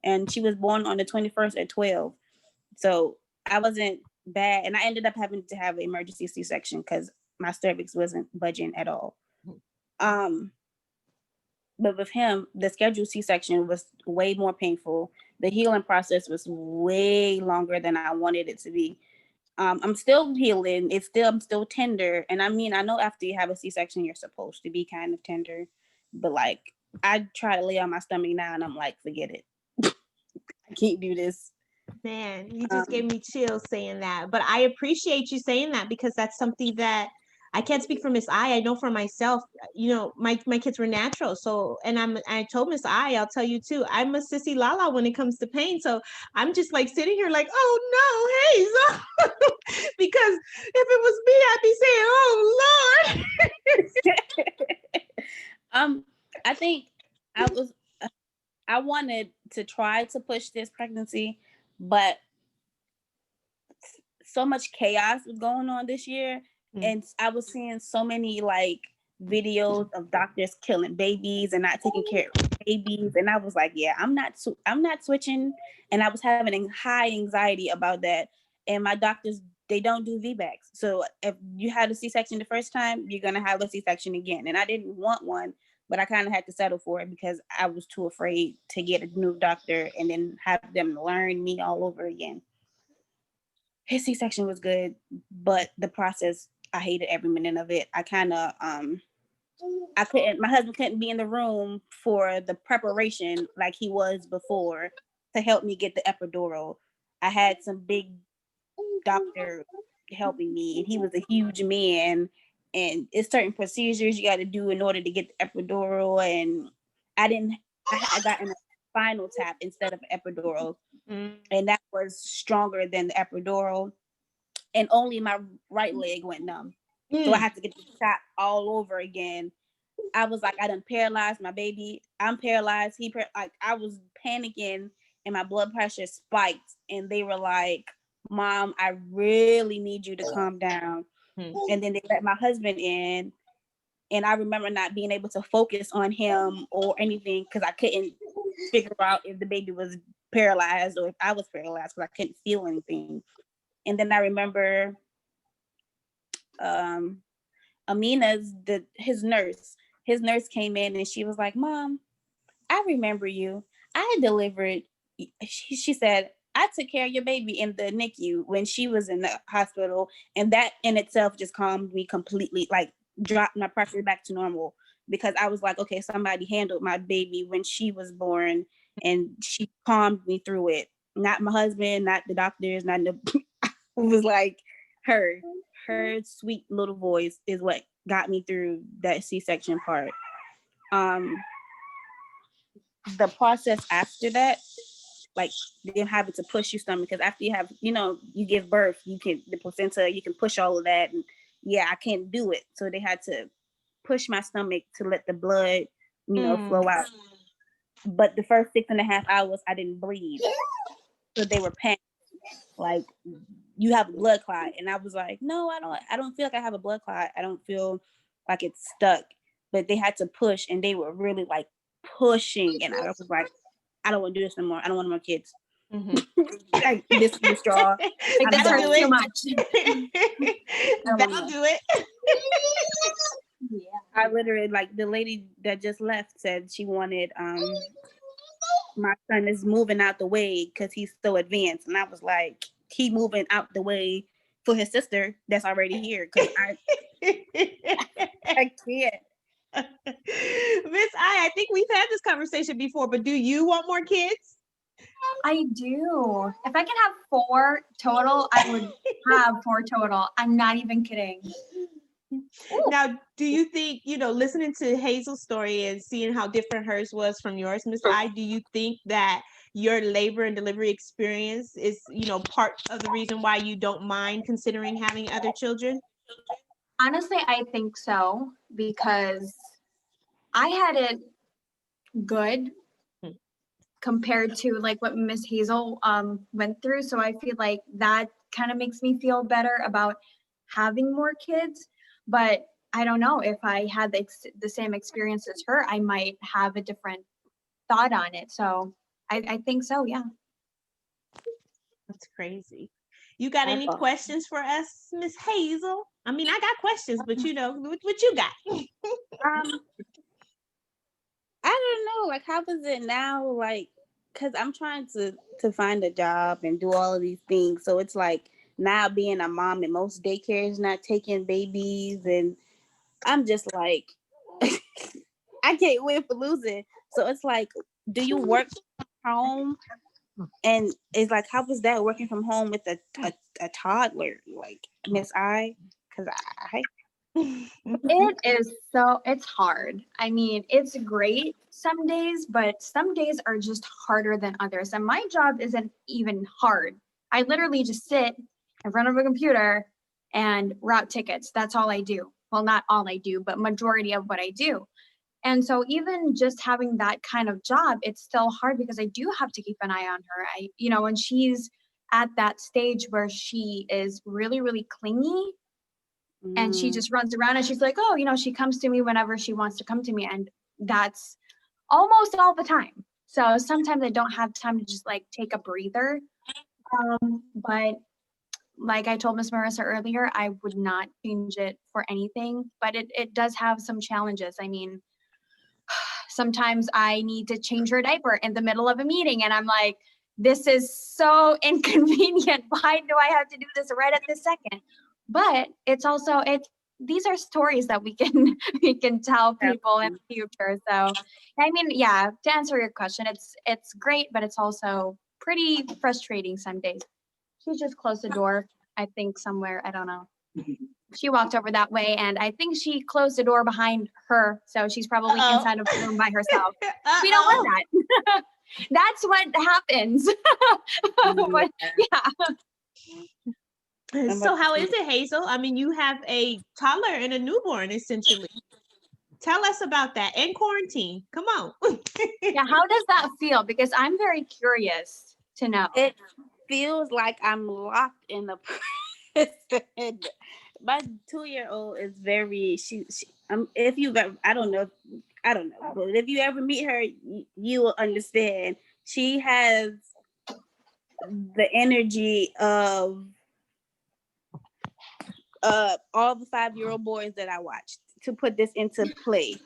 and she was born on the 21st at 12. So I wasn't bad. And I ended up having to have an emergency C-section because my cervix wasn't budging at all. But with him, the scheduled C-section was way more painful. The healing process was way longer than I wanted it to be. I'm still healing. I'm still tender. And I mean, I know after you have a C-section, you're supposed to be kind of tender. But like, I try to lay on my stomach now and I'm like, forget it. I can't do this. Man, you just gave me chills saying that. But I appreciate you saying that because that's something that I can't speak for Miss I know for myself, my kids were natural. So, and I told Miss I'll tell you too, I'm a sissy lala when it comes to pain. So I'm just like sitting here like, oh no, hey, so because if it was me, I'd be saying, oh Lord. I think I wanted to try to push this pregnancy, but so much chaos was going on this year. And I was seeing so many like videos of doctors killing babies and not taking care of babies. And I was like, yeah, I'm not switching. And I was having high anxiety about that. And my doctors, they don't do VBACs. So if you had a C-section the first time, you're going to have a C-section again. And I didn't want one, but I kind of had to settle for it because I was too afraid to get a new doctor and then have them learn me all over again. His C-section was good, but the process, I hated every minute of it. I kind of, my husband couldn't be in the room for the preparation like he was before to help me get the epidural. I had some big doctor helping me, and he was a huge man, and it's certain procedures you got to do in order to get the epidural, and I got in a spinal tap instead of epidural. And that was stronger than the epidural. And only my right leg went numb. So I had to get the shot all over again. I was like, I done paralyzed my baby. I'm paralyzed. I was panicking and my blood pressure spiked. And they were like, Mom, I really need you to calm down. And then they let my husband in. And I remember not being able to focus on him or anything because I couldn't figure out if the baby was paralyzed or if I was paralyzed because I couldn't feel anything. And then I remember his nurse came in and she was like, Mom, I remember you. I delivered. She said, I took care of your baby in the NICU when she was in the hospital. And that in itself just calmed me completely, like dropped my pressure back to normal because I was like, okay, somebody handled my baby when she was born and she calmed me through it. Not my husband, not the doctors, not the, it was like her sweet little voice is what got me through that C-section part. The process after that like them having to push your stomach, because after you have, you give birth, the placenta, you can push all of that, and yeah, I can't do it. So they had to push my stomach to let the blood, flow out. But the first 6.5 hours, I didn't bleed. So they were panicking, like, you have a blood clot. And I was like, no, I don't feel like I have a blood clot. I don't feel like it's stuck. But they had to push, and they were really like pushing. And I was like, I don't want to do this no more. I don't want no more kids. Like, this is the straw. Like, this hurts too much. That'll do it. Yeah. I literally, like, the lady that just left said she wanted, my son is moving out the way because he's so advanced. And I was like, he moving out the way for his sister that's already here, because I can't. Miss I think we've had this conversation before, but do you want more kids? I do. If I can have 4 total, I would have 4 total. I'm not even kidding. Now, do you think, listening to Hazel's story and seeing how different hers was from yours, Miss I, do you think that your labor and delivery experience is, part of the reason why you don't mind considering having other children? Honestly, I think so, because I had it good compared to like what Miss Hazel went through. So I feel like that kind of makes me feel better about having more kids. But I don't know, if I had the same experience as her, I might have a different thought on it. So I think so, yeah. That's crazy. You got any questions for us, Miss Hazel? I mean, I got questions, but what you got? I don't know, like, how is it now? Like, because I'm trying to find a job and do all of these things. So it's like, now being a mom, and most daycares not taking babies, and I'm just like, I can't win for losing. So it's like, do you work from home? And it's like, how was that working from home with a toddler, like, Miss I? Because It's hard. I mean, it's great some days, but some days are just harder than others. And my job isn't even hard. I literally just sit in front of a computer and route tickets. That's all I do. Well, not all I do, but majority of what I do. And so even just having that kind of job, it's still hard because I do have to keep an eye on her. When she's at that stage where she is really, really clingy, and she just runs around and she's like, oh, she comes to me whenever she wants to come to me. And that's almost all the time. So sometimes I don't have time to just like take a breather. But like I told Miss Marissa earlier, I would not change it for anything, but it does have some challenges. I mean, sometimes I need to change her diaper in the middle of a meeting, and I'm like, this is so inconvenient. Why do I have to do this right at this second? But these are stories that we can tell people in the future. So, I mean, yeah, to answer your question, it's great, but it's also pretty frustrating some days. She just closed the door, I think somewhere, I don't know. She walked over that way, and I think she closed the door behind her. So she's probably inside of the room by herself. We don't want that. That's what happens. But, yeah. So how is it, Hazel? I mean, you have a toddler and a newborn, essentially. Tell us about that. And quarantine. Come on. Yeah, how does that feel? Because I'm very curious to know. It feels like I'm locked in a prison. My 2-year-old is very, if you've ever, I don't know, but if you ever meet her, you will understand. She has the energy of all the 5-year-old boys that I watched, to put this into play.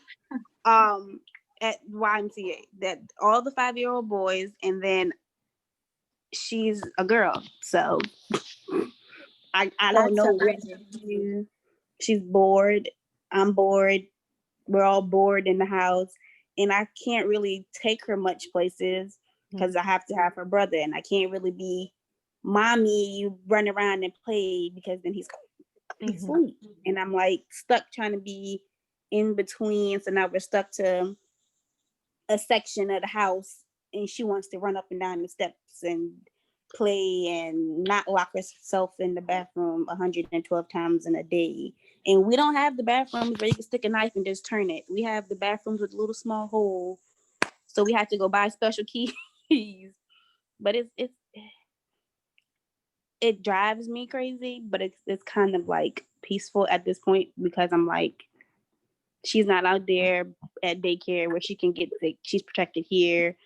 At YMCA, that all the 5-year-old boys, and then she's a girl, so I don't know what to do. She's bored. I'm bored. We're all bored in the house, and I can't really take her much places because I have to have her brother, and I can't really be mommy. You run around and play, because then he's asleep, and I'm like stuck trying to be in between. So now we're stuck to a section of the house and she wants to run up and down the steps and play and not lock herself in the bathroom 112 times in a day. And we don't have the bathrooms where you can stick a knife and just turn it. We have the bathrooms with a little small hole. So we had to go buy special keys. But it drives me crazy, but it's kind of like peaceful at this point because I'm like, she's not out there at daycare where she can get sick. She's protected here.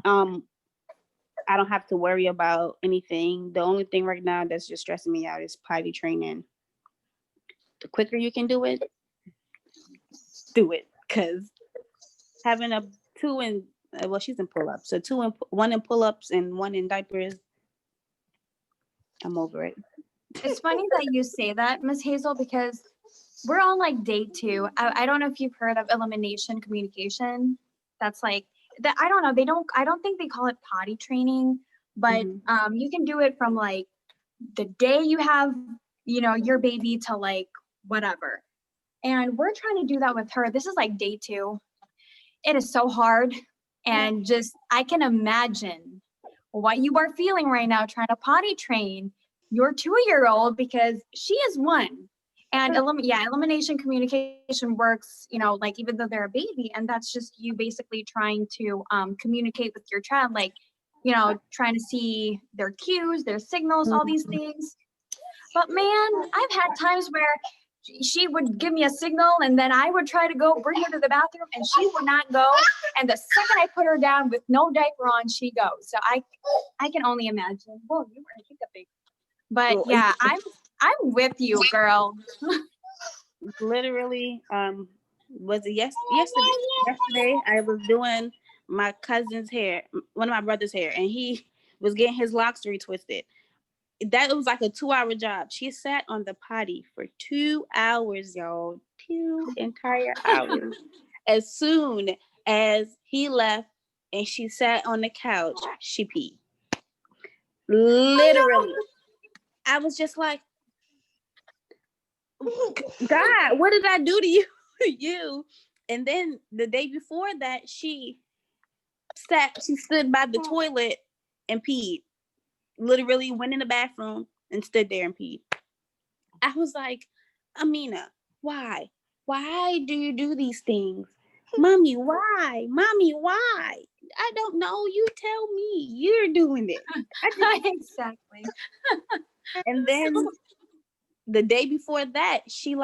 I don't have to worry about anything. The only thing right now that's just stressing me out is potty training. The quicker you can do it, do it. Because having a two and well, she's in pull-ups, so one in pull-ups and one in diapers. I'm over it. It's funny that you say that, Miss Hazel, because we're on like day 2. I don't know if you've heard of elimination communication. That's like that. I don't know. I don't think they call it potty training, but you can do it from like the day you have, your baby to like whatever. And we're trying to do that with her. This is like day 2. It is so hard. And just, I can imagine what you are feeling right now trying to potty train your 2-year-old because she is 1. And elimination communication works, like even though they're a baby, and that's just you basically trying to communicate with your child, like, trying to see their cues, their signals, all these things. But man, I've had times where she would give me a signal and then I would try to go bring her to the bathroom and she would not go. And the second I put her down with no diaper on, she goes. So I can only imagine. Whoa, you were hiccuping. But yeah, I'm with you, girl. Literally, was it yesterday I was doing my cousin's hair, one of my brother's hair, and he was getting his locks retwisted. That was like a 2-hour job. She sat on the potty for 2 hours, y'all. 2 entire hours. As soon as he left and she sat on the couch, she peed. Literally. I was just like, God, what did I do to you? And then the day before that, she stood by the toilet and peed. Literally went in the bathroom and stood there and peed. I was like, Amina, why? Why do you do these things? Mommy, why? Mommy, why? I don't know. You tell me. You're doing it. Exactly. And then the day before that, she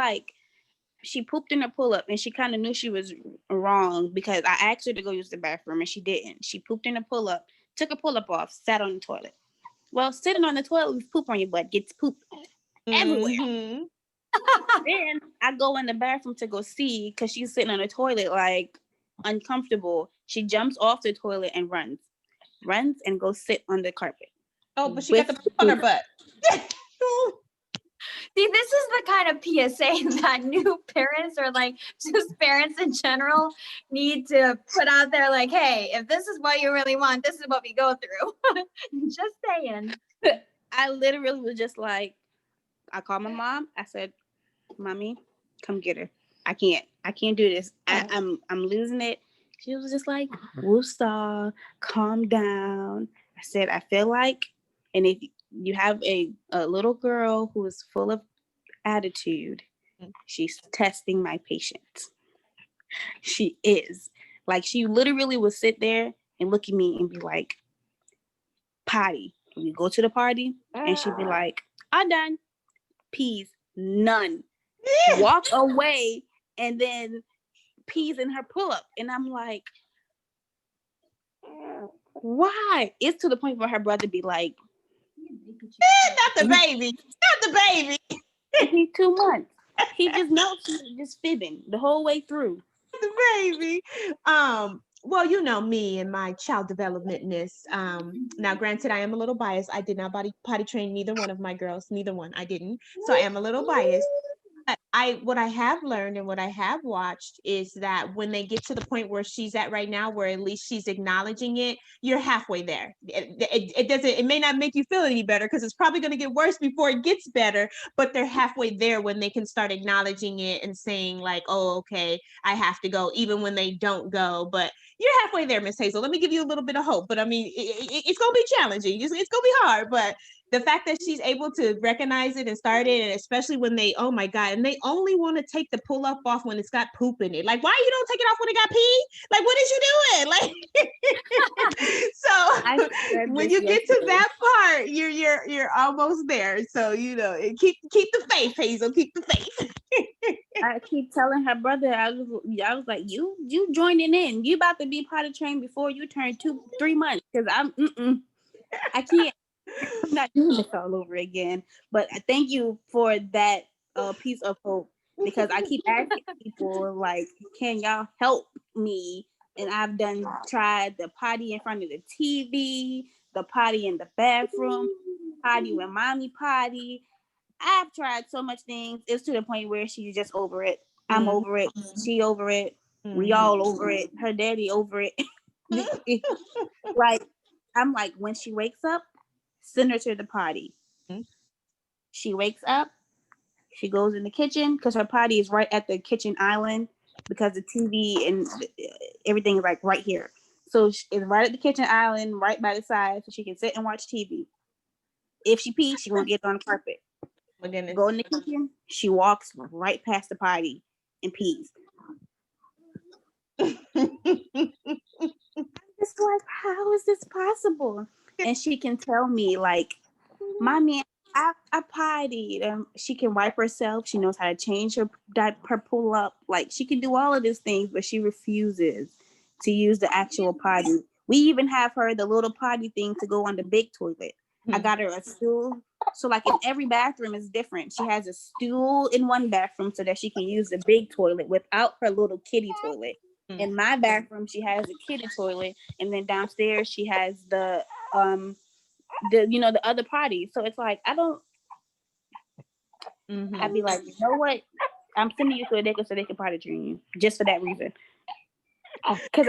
pooped in her pull-up and she kind of knew she was wrong because I asked her to go use the bathroom and she didn't. She pooped in her pull-up, took her pull-up off, sat on the toilet. Well, sitting on the toilet with poop on your butt gets poop everywhere. Then I go in the bathroom to go see because she's sitting on the toilet like uncomfortable. She jumps off the toilet and runs and goes sit on the carpet. Oh, but she got the poop on her butt. See, this is the kind of PSA that new parents or like just parents in general need to put out there. Like, hey, if this is what you really want, this is what we go through. Just saying. I literally was just like, I called my mom. I said, Mommy, come get her. I can't do this. I'm losing it. She was just like, Woosah, calm down. I said, I feel like, and if you have a little girl who is full of attitude, she's testing my patience. She is. Like, she literally would sit there and look at me and be like, potty. We go to the party and she'd be like, I'm done. Peas, none. Walk away and then peas in her pull-up. And I'm like, why? It's to the point where her brother be like, not the baby. Not the baby. He's 2 months. He just knows she's just fibbing the whole way through. The baby. Well, you know me and my child developmentness. Now, granted, I am a little biased. I did not potty train neither one of my girls. Neither one. I didn't. So I am a little biased. But what I have learned and what I have watched is that when they get to the point where she's at right now, where at least she's acknowledging it, you're halfway there. It doesn't, it may not make you feel any better because it's probably going to get worse before it gets better, but they're halfway there when they can start acknowledging it and saying like, oh, okay, I have to go, even when they don't go. But you're halfway there, Miss Hazel. Let me give you a little bit of hope. But I mean, it's going to be challenging. It's going to be hard, but the fact that she's able to recognize it and start it, and especially when they, oh my God, and they only want to take the pull up off when it's got poop in it. Like, why you don't take it off when it got pee? Like, what is you doing? Like, so when you get to that part, you're almost there. So keep the faith, Hazel. Keep the faith. I keep telling her brother, I was like, you joining in. You about to be potty trained before you turn 3 months. Because I can't. I'm not doing this all over again. But thank you for that piece of hope, because I keep asking people like, can y'all help me? And I've tried the potty in front of the TV, the potty in the bathroom, potty with mommy potty. I've tried so much things. It's to the point where she's just over it. I'm over it. She over it. We all over it. Her daddy over it. Like, I'm like, when she wakes up, send her to the potty. She wakes up, she goes in the kitchen, because her potty is right at the kitchen island, because the TV and everything is like right here. So it's right at the kitchen island, right by the side, so she can sit and watch TV. If she pees, she won't get on the carpet. Go in the kitchen, she walks right past the potty and pees. It's like, how is this possible? And she can tell me like, Mommy, I pottied. She can wipe herself. She knows how to change her pull up. Like, she can do all of these things, but she refuses to use the actual potty. We even have her the little potty thing to go on the big toilet. I got her a stool. So like, in every bathroom is different. She has a stool in one bathroom so that she can use the big toilet without her little kiddie toilet. In my bathroom, she has a kiddie toilet, and then downstairs she has the other potty. So it's like, I don't. I'd be like, you know what? I'm sending you to a daycare so they can potty train you, just for that reason. Because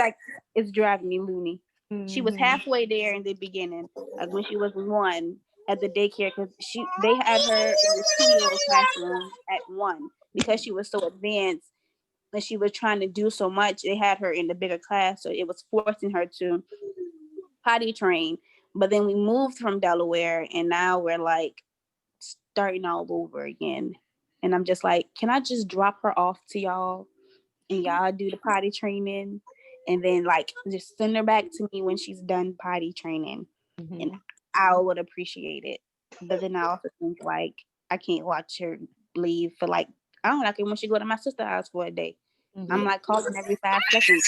it's driving me loony. She was halfway there in the beginning, like when she was 1 at the daycare, because they had her in the studio classroom at 1 because she was so advanced and she was trying to do so much. They had her in the bigger class, so it was forcing her to potty train. But then we moved from Delaware, and now we're like starting all over again. And I'm just like, can I just drop her off to y'all and y'all do the potty training, and then like just send her back to me when she's done potty training, and I would appreciate it. But then I also think like, I can't watch her leave for like, I don't like it when she go to my sister's house for a day. I'm like calling every 5 seconds.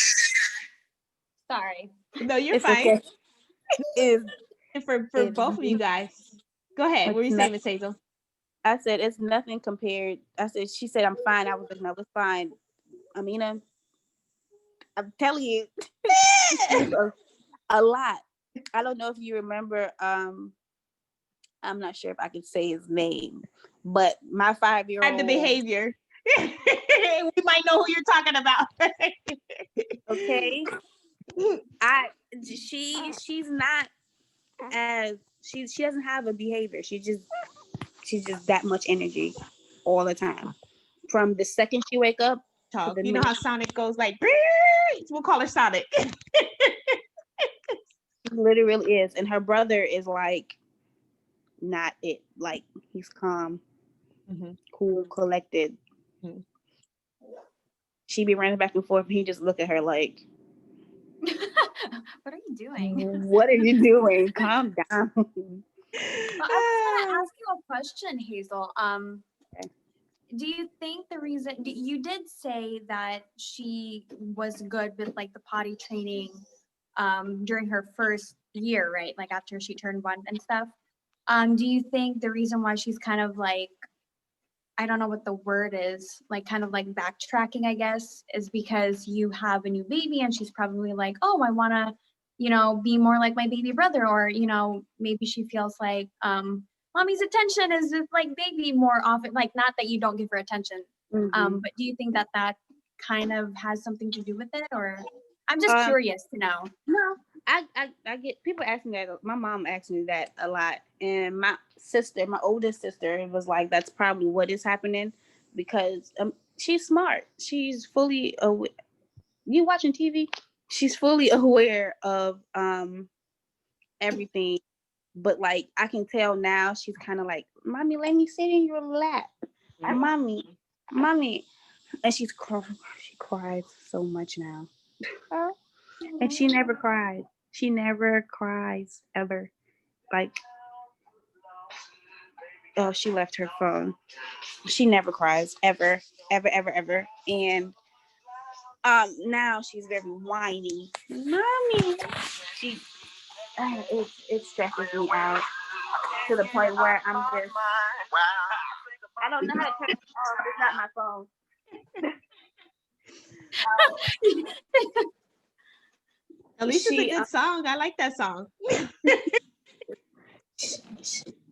Sorry. No, you're It's fine. Okay. For both of you guys. Go ahead. What were you saying, Miss Hazel? I said, it's nothing compared. She said, I'm fine. I was like, no, it's fine. Amina, I'm telling you, a lot. I don't know if you remember, I'm not sure if I can say his name, but my 5-year-old. The behavior. We might know who you're talking about. Okay. She's not as, she doesn't have a behavior. She's just that much energy all the time. From the second she wake up. You know how Sonic goes like, we'll call her Sonic. Literally is. And her brother is like, not it. Like, he's calm, cool, collected. She be running back and forth, and he just look at her like, what are you doing? What are you doing? Calm down. Well, I was going to ask you a question, Hazel. Okay. Do you think the reason you did say that she was good with like the potty training during her first year, right? Like after she turned 1 and stuff. Do you think the reason why she's kind of like, I don't know what the word is, like kind of like backtracking, I guess, is because you have a new baby and she's probably like, oh, I want to, be more like my baby brother, or, maybe she feels like mommy's attention is just like baby more often, like not that you don't give her attention But do you think that kind of has something to do with it, or I'm just curious to know? No, I get people asking that. My mom asked me that a lot, and my oldest sister, was like, "That's probably what is happening," because she's smart. She's fully aware. You watching TV? She's fully aware of everything, but like I can tell now, she's kind of like, "Mommy, let me sit in your lap, mommy," and she cries so much now. And she never cried. She never cries ever. Like, oh, she left her phone. She never cries ever, ever, ever, ever. And now she's very whiny. Mommy, she it stresses me out to the point where I'm just, I don't know how to turn it off. It's not my phone. At least it's a good song. I like that song.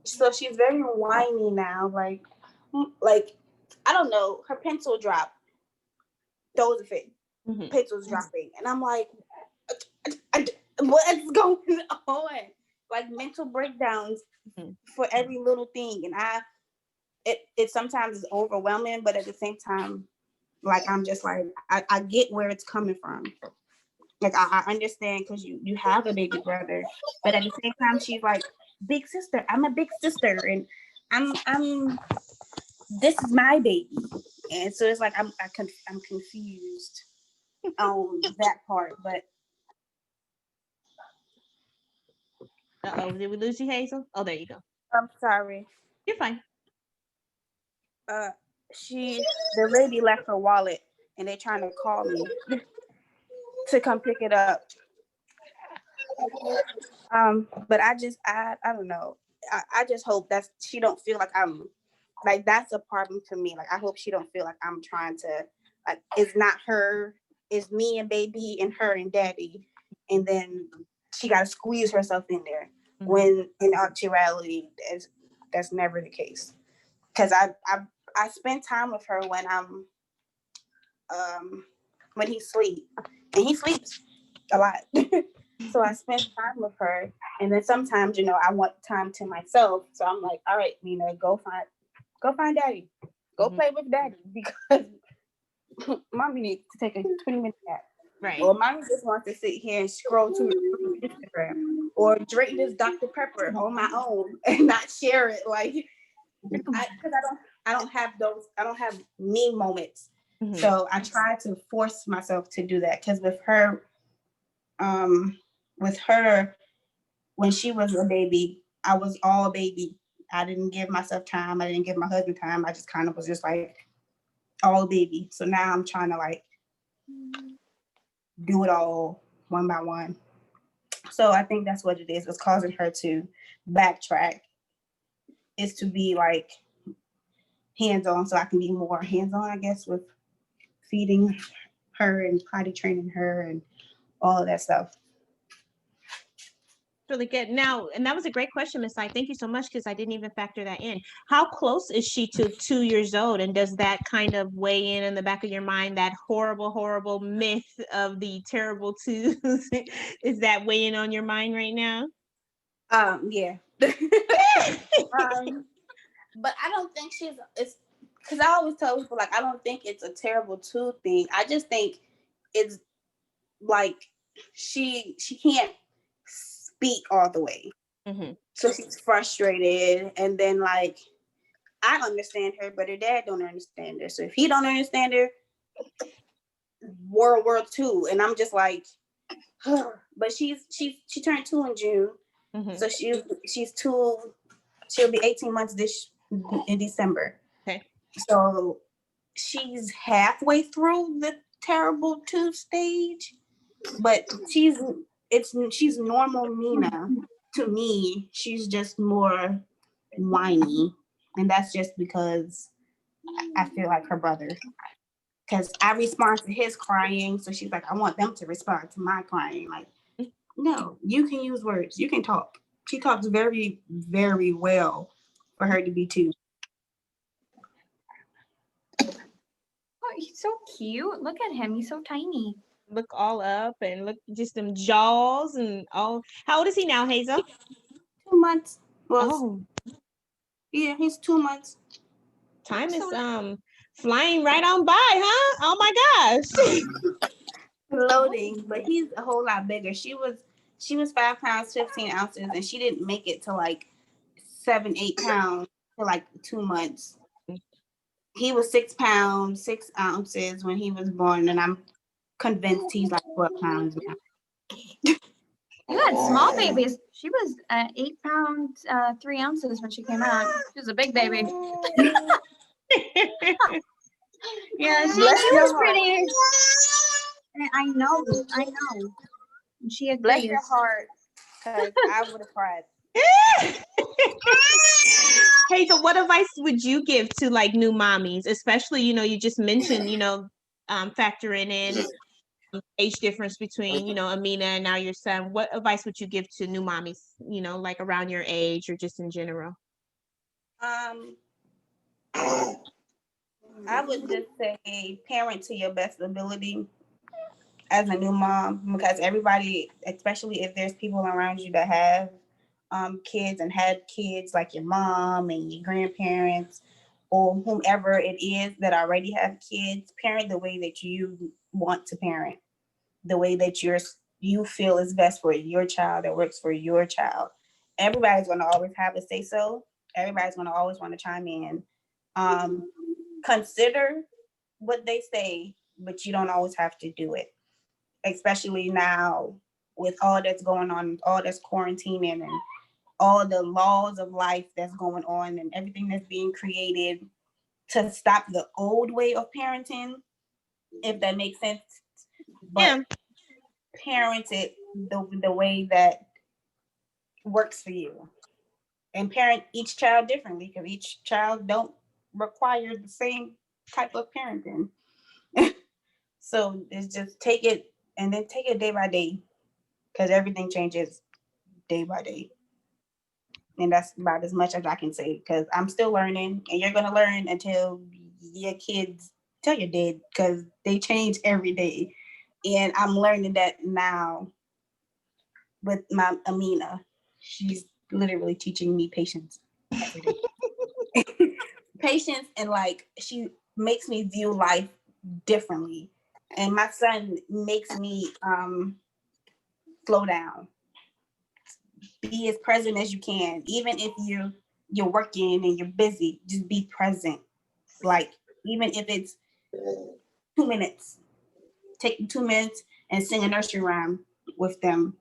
So she's very whiny now. Like I don't know. Her pencil dropped. Those are fit. Pencils dropping, and I'm like, what's going on? Like mental breakdowns for every little thing, and it sometimes is overwhelming, but at the same time, like I'm just like I get where it's coming from. Like I understand because you have a baby brother, but at the same time she's like, big sister. I'm a big sister, and I'm this is my baby, and so it's like I'm confused on that part. But did we lose you, Hazel? Oh, there you go. I'm sorry. You're fine. The lady left her wallet, and they're trying to call me to come pick it up. But I don't know. I just hope that she don't feel like I'm like, that's a problem to me. Like I hope she don't feel like I'm trying to, like, it's not her, it's me and baby and her and daddy, and then she got to squeeze herself in there when in actuality that's never the case. Because I spend time with her when he sleeps, and he sleeps a lot. So I spend time with her, and then sometimes, I want time to myself. So I'm like, all right, Nina, go find daddy. Go play with daddy, because mommy needs to take a 20-minute nap. Right. Or mommy just wants to sit here and scroll through Instagram, or drink this Dr. Pepper on my own and not share it. Like, because I don't have me moments. So I try to force myself to do that, because with her, when she was a baby, I was all baby. I didn't give myself time. I didn't give my husband time. I just kind of was just like all baby. So now I'm trying to like do it all one by one. So I think that's what it is. What's causing her to backtrack is to be like hands-on, so I can be more hands-on, I guess, with feeding her and potty training her and all of that stuff. Really good. Now, and that was a great question, Miss I. Thank you so much, because I didn't even factor that in. How close is she to 2 years old, and does that kind of weigh in the back of your mind, that horrible myth of the terrible twos? Is that weighing on your mind right now? Yeah. But I don't think it's because I always tell people, like, I don't think it's a terrible two thing. I just think it's like she can't speak all the way. So she's frustrated, and then like I understand her, but her dad don't understand her. So if he don't understand her, World War II, and I'm just like, but she turned 2 in June, so she's 2. She'll be 18 months in December. Okay. So she's halfway through the terrible 2 stage, but she's normal Nina. To me, she's just more whiny, and that's just because I feel like her brother. Because I respond to his crying, so she's like, I want them to respond to my crying. Like, no, you can use words, you can talk. She talks very, very well for her to be 2. he's so cute. Look at him. He's so tiny. Look all up and look just them jaws and all. How old is he now, Hazel? 2 months. Well, Oh, yeah, he's 2 months. time is So flying right on by, huh? Oh my gosh. Loading, but he's a whole lot bigger. She was 5 pounds 15 ounces, and she didn't make it to like 7 8 pounds for like 2 months. He was 6 pounds 6 ounces when he was born, and I'm convinced he's like 12 pounds now. you had small babies. She was 8 pounds 3 ounces when she came out. She was a big baby. Yeah, she Bless your was heart. pretty. I know. And she agrees. Bless your heart, because I would have cried. Hazel, what advice would you give to like new mommies, especially, you just mentioned, factoring in age difference between, Amina and now your son. What advice would you give to new mommies, like around your age or just in general? Um, I would just say parent to your best ability as a new mom, because everybody, especially if there's people around you that have kids and had kids, like your mom and your grandparents or whomever it is that already have kids, parent the way that you want to parent, the way that you feel is best for your child, that works for your child. Everybody's going to always have a say so. Everybody's going to always want to chime in. Consider what they say, but you don't always have to do it, especially now with all that's going on, all that's quarantining and all the laws of life that's going on and everything that's being created to stop the old way of parenting, if that makes sense. But Yeah. parent it the way that works for you, and parent each child differently, because each child don't require the same type of parenting. So it's just take it, and then take it day by day, because everything changes day by day. And that's about as much as I can say, because I'm still learning, and you're gonna learn until your kids tell your dad, because they change every day. And I'm learning that now with my Amina. She's literally teaching me patience every day. Patience, and like she makes me view life differently. And my son makes me slow down, be as present as you can, even if you're working and you're busy. Just be present. Like, even if it's 2 minutes, take 2 minutes and sing a nursery rhyme with them.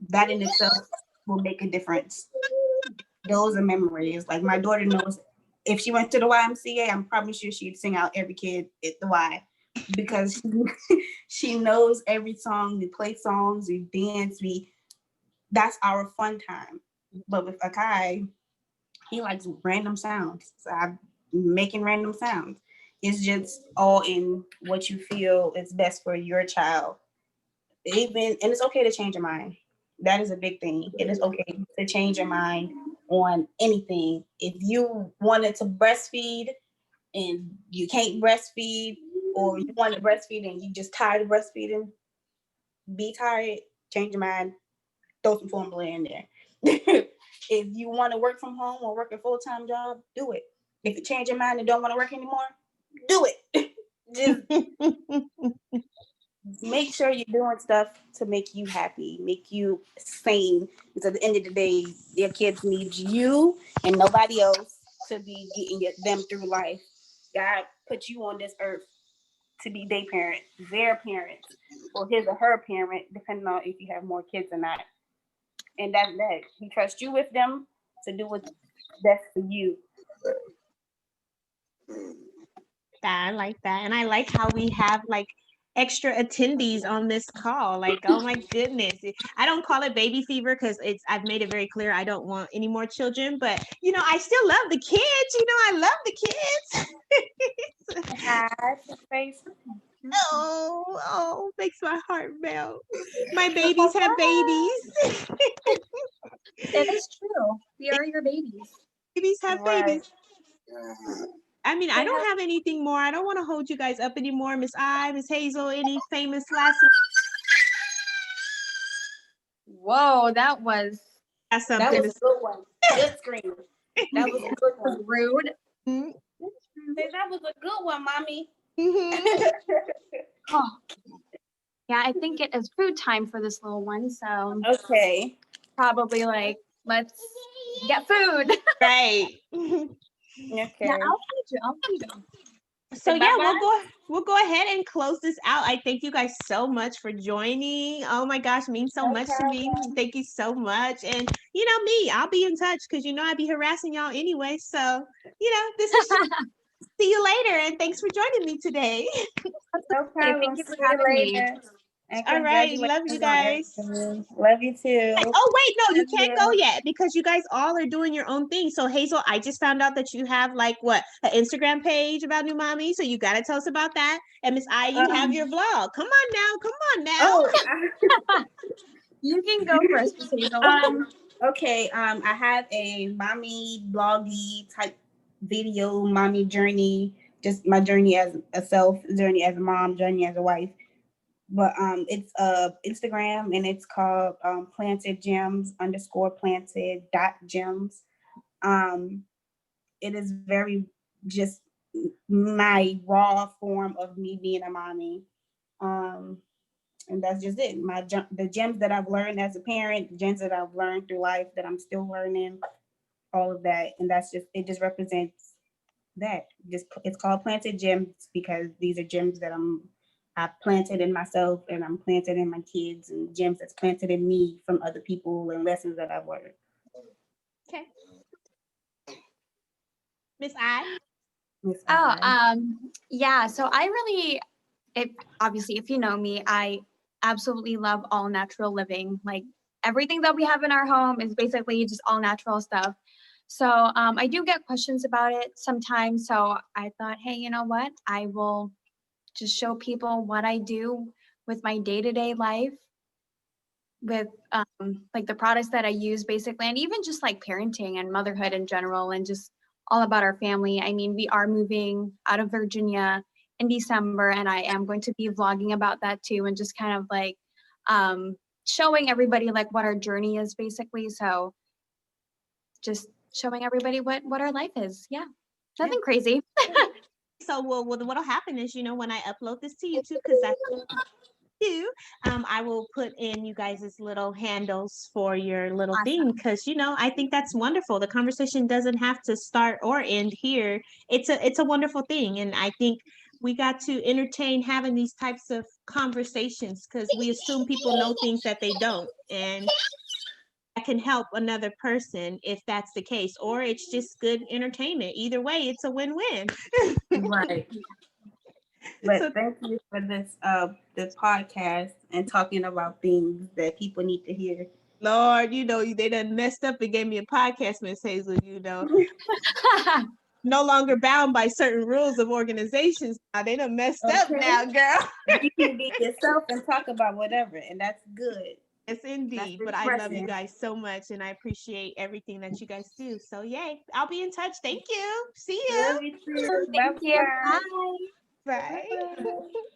That in itself will make a difference. Those are memories. Like, my daughter knows, if she went to the YMCA, I'm probably sure she'd sing out every kid at the Y, because she knows every song. We play songs, we dance, that's our fun time. But with Akai, he likes random sounds. So I'm making random sounds. It's just all in what you feel is best for your child. And it's okay to change your mind. That is a big thing. It is okay to change your mind on anything. If you wanted to breastfeed and you can't breastfeed, or you want to breastfeed and you just tired of breastfeeding, be tired, change your mind, throw some formula in there. If you want to work from home or work a full-time job, do it. If you change your mind and don't want to work anymore, do it. Just make sure you're doing stuff to make you happy, make you sane. Because at the end of the day, your kids need you and nobody else to be getting them through life. God put you on this earth to be their parent, or his or her parent, depending on if you have more kids or not. And that's that. He trusts you with them to do what's best for you. I like that. And I like how we have like extra attendees on this call. Like, oh my goodness. I don't call it baby fever because I've made it very clear I don't want any more children, but I still love the kids. I love the kids. Face. Oh, makes my heart melt. My babies have babies. It is true. We are your babies. Babies have babies. I mean, I don't have anything more. I don't want to hold you guys up anymore. Miss Miss Hazel, any famous last Whoa, that was That was a good one. Good scream. That was a good one. rude. Mm-hmm. That was a good one, mommy. Oh, yeah, I think it is food time for this little one. So Okay. probably like, let's get food. Right. Okay. Yeah, I'll feed you. I'll feed you. So yeah, Bye-bye. we'll go ahead and close this out. I thank you guys so much for joining. Oh my gosh, means so much to me. Thank you so much. And you know me, I'll be in touch because you know I'd be harassing y'all anyway. So you know, this is see you later, and thanks for joining me today. No Okay, problem. thank you See for you having me. later. And All right, love you congratulations on guys. everything. Love you too. Oh wait, no, you Love can't you. go yet because you guys all are doing your own thing. So Hazel, I just found out that you have like what an Instagram page about New Mommy. So you got to tell us about that. And Miss you have your vlog. Come on now, come on now. Oh, You can go first, Miss Hazel. okay. I have a mommy bloggy type video, mommy journey, just my journey as a self, journey as a mom, journey as a wife. But it's Instagram and it's called planted gems underscore planted dot gems. Um, it is very just my raw form of me being a mommy. Um, and that's just it. The gems that I've learned as a parent, the gems that I've learned through life that I'm still learning, all of that, and that's just it. Just represents that. Just it's called planted gems because these are gems that I planted in myself and I'm planted in my kids and gems that's planted in me from other people and lessons that I've learned. Okay, Miss Oh, yeah. So I really, obviously, if you know me, I absolutely love all natural living. Like everything that we have in our home is basically just all natural stuff. So I do get questions about it sometimes. So I thought, hey, you know what? I will just show people what I do with my day-to-day life with like the products that I use basically, and even just like parenting and motherhood in general, and just all about our family. I mean, we are moving out of Virginia in December, and I am going to be vlogging about that too, and just kind of like showing everybody like what our journey is basically. So just showing everybody what our life is. Yeah, nothing crazy. So well, what'll happen is, you know, when I upload this to YouTube, because that's do, I will put in you guys' little handles for your little thing Awesome. because you know I think that's wonderful. The conversation doesn't have to start or end here. It's a wonderful thing, and I think we got to entertain having these types of conversations because we assume people know things that they don't, and that can help another person if that's the case, or it's just good entertainment. Either way, it's a win-win. Right. But So thank you for this podcast and talking about things that people need to hear. Lord, you know, they done messed up and gave me a podcast, Miss Hazel, you know. No longer bound by certain rules of organizations. Now they done messed up now, girl. You can be yourself and talk about whatever, and that's good. Yes, indeed. But I love you guys so much and I appreciate everything that you guys do. So yay. I'll be in touch. Thank you. See you. Love you too. Thank you. Bye. Bye. Bye. Bye.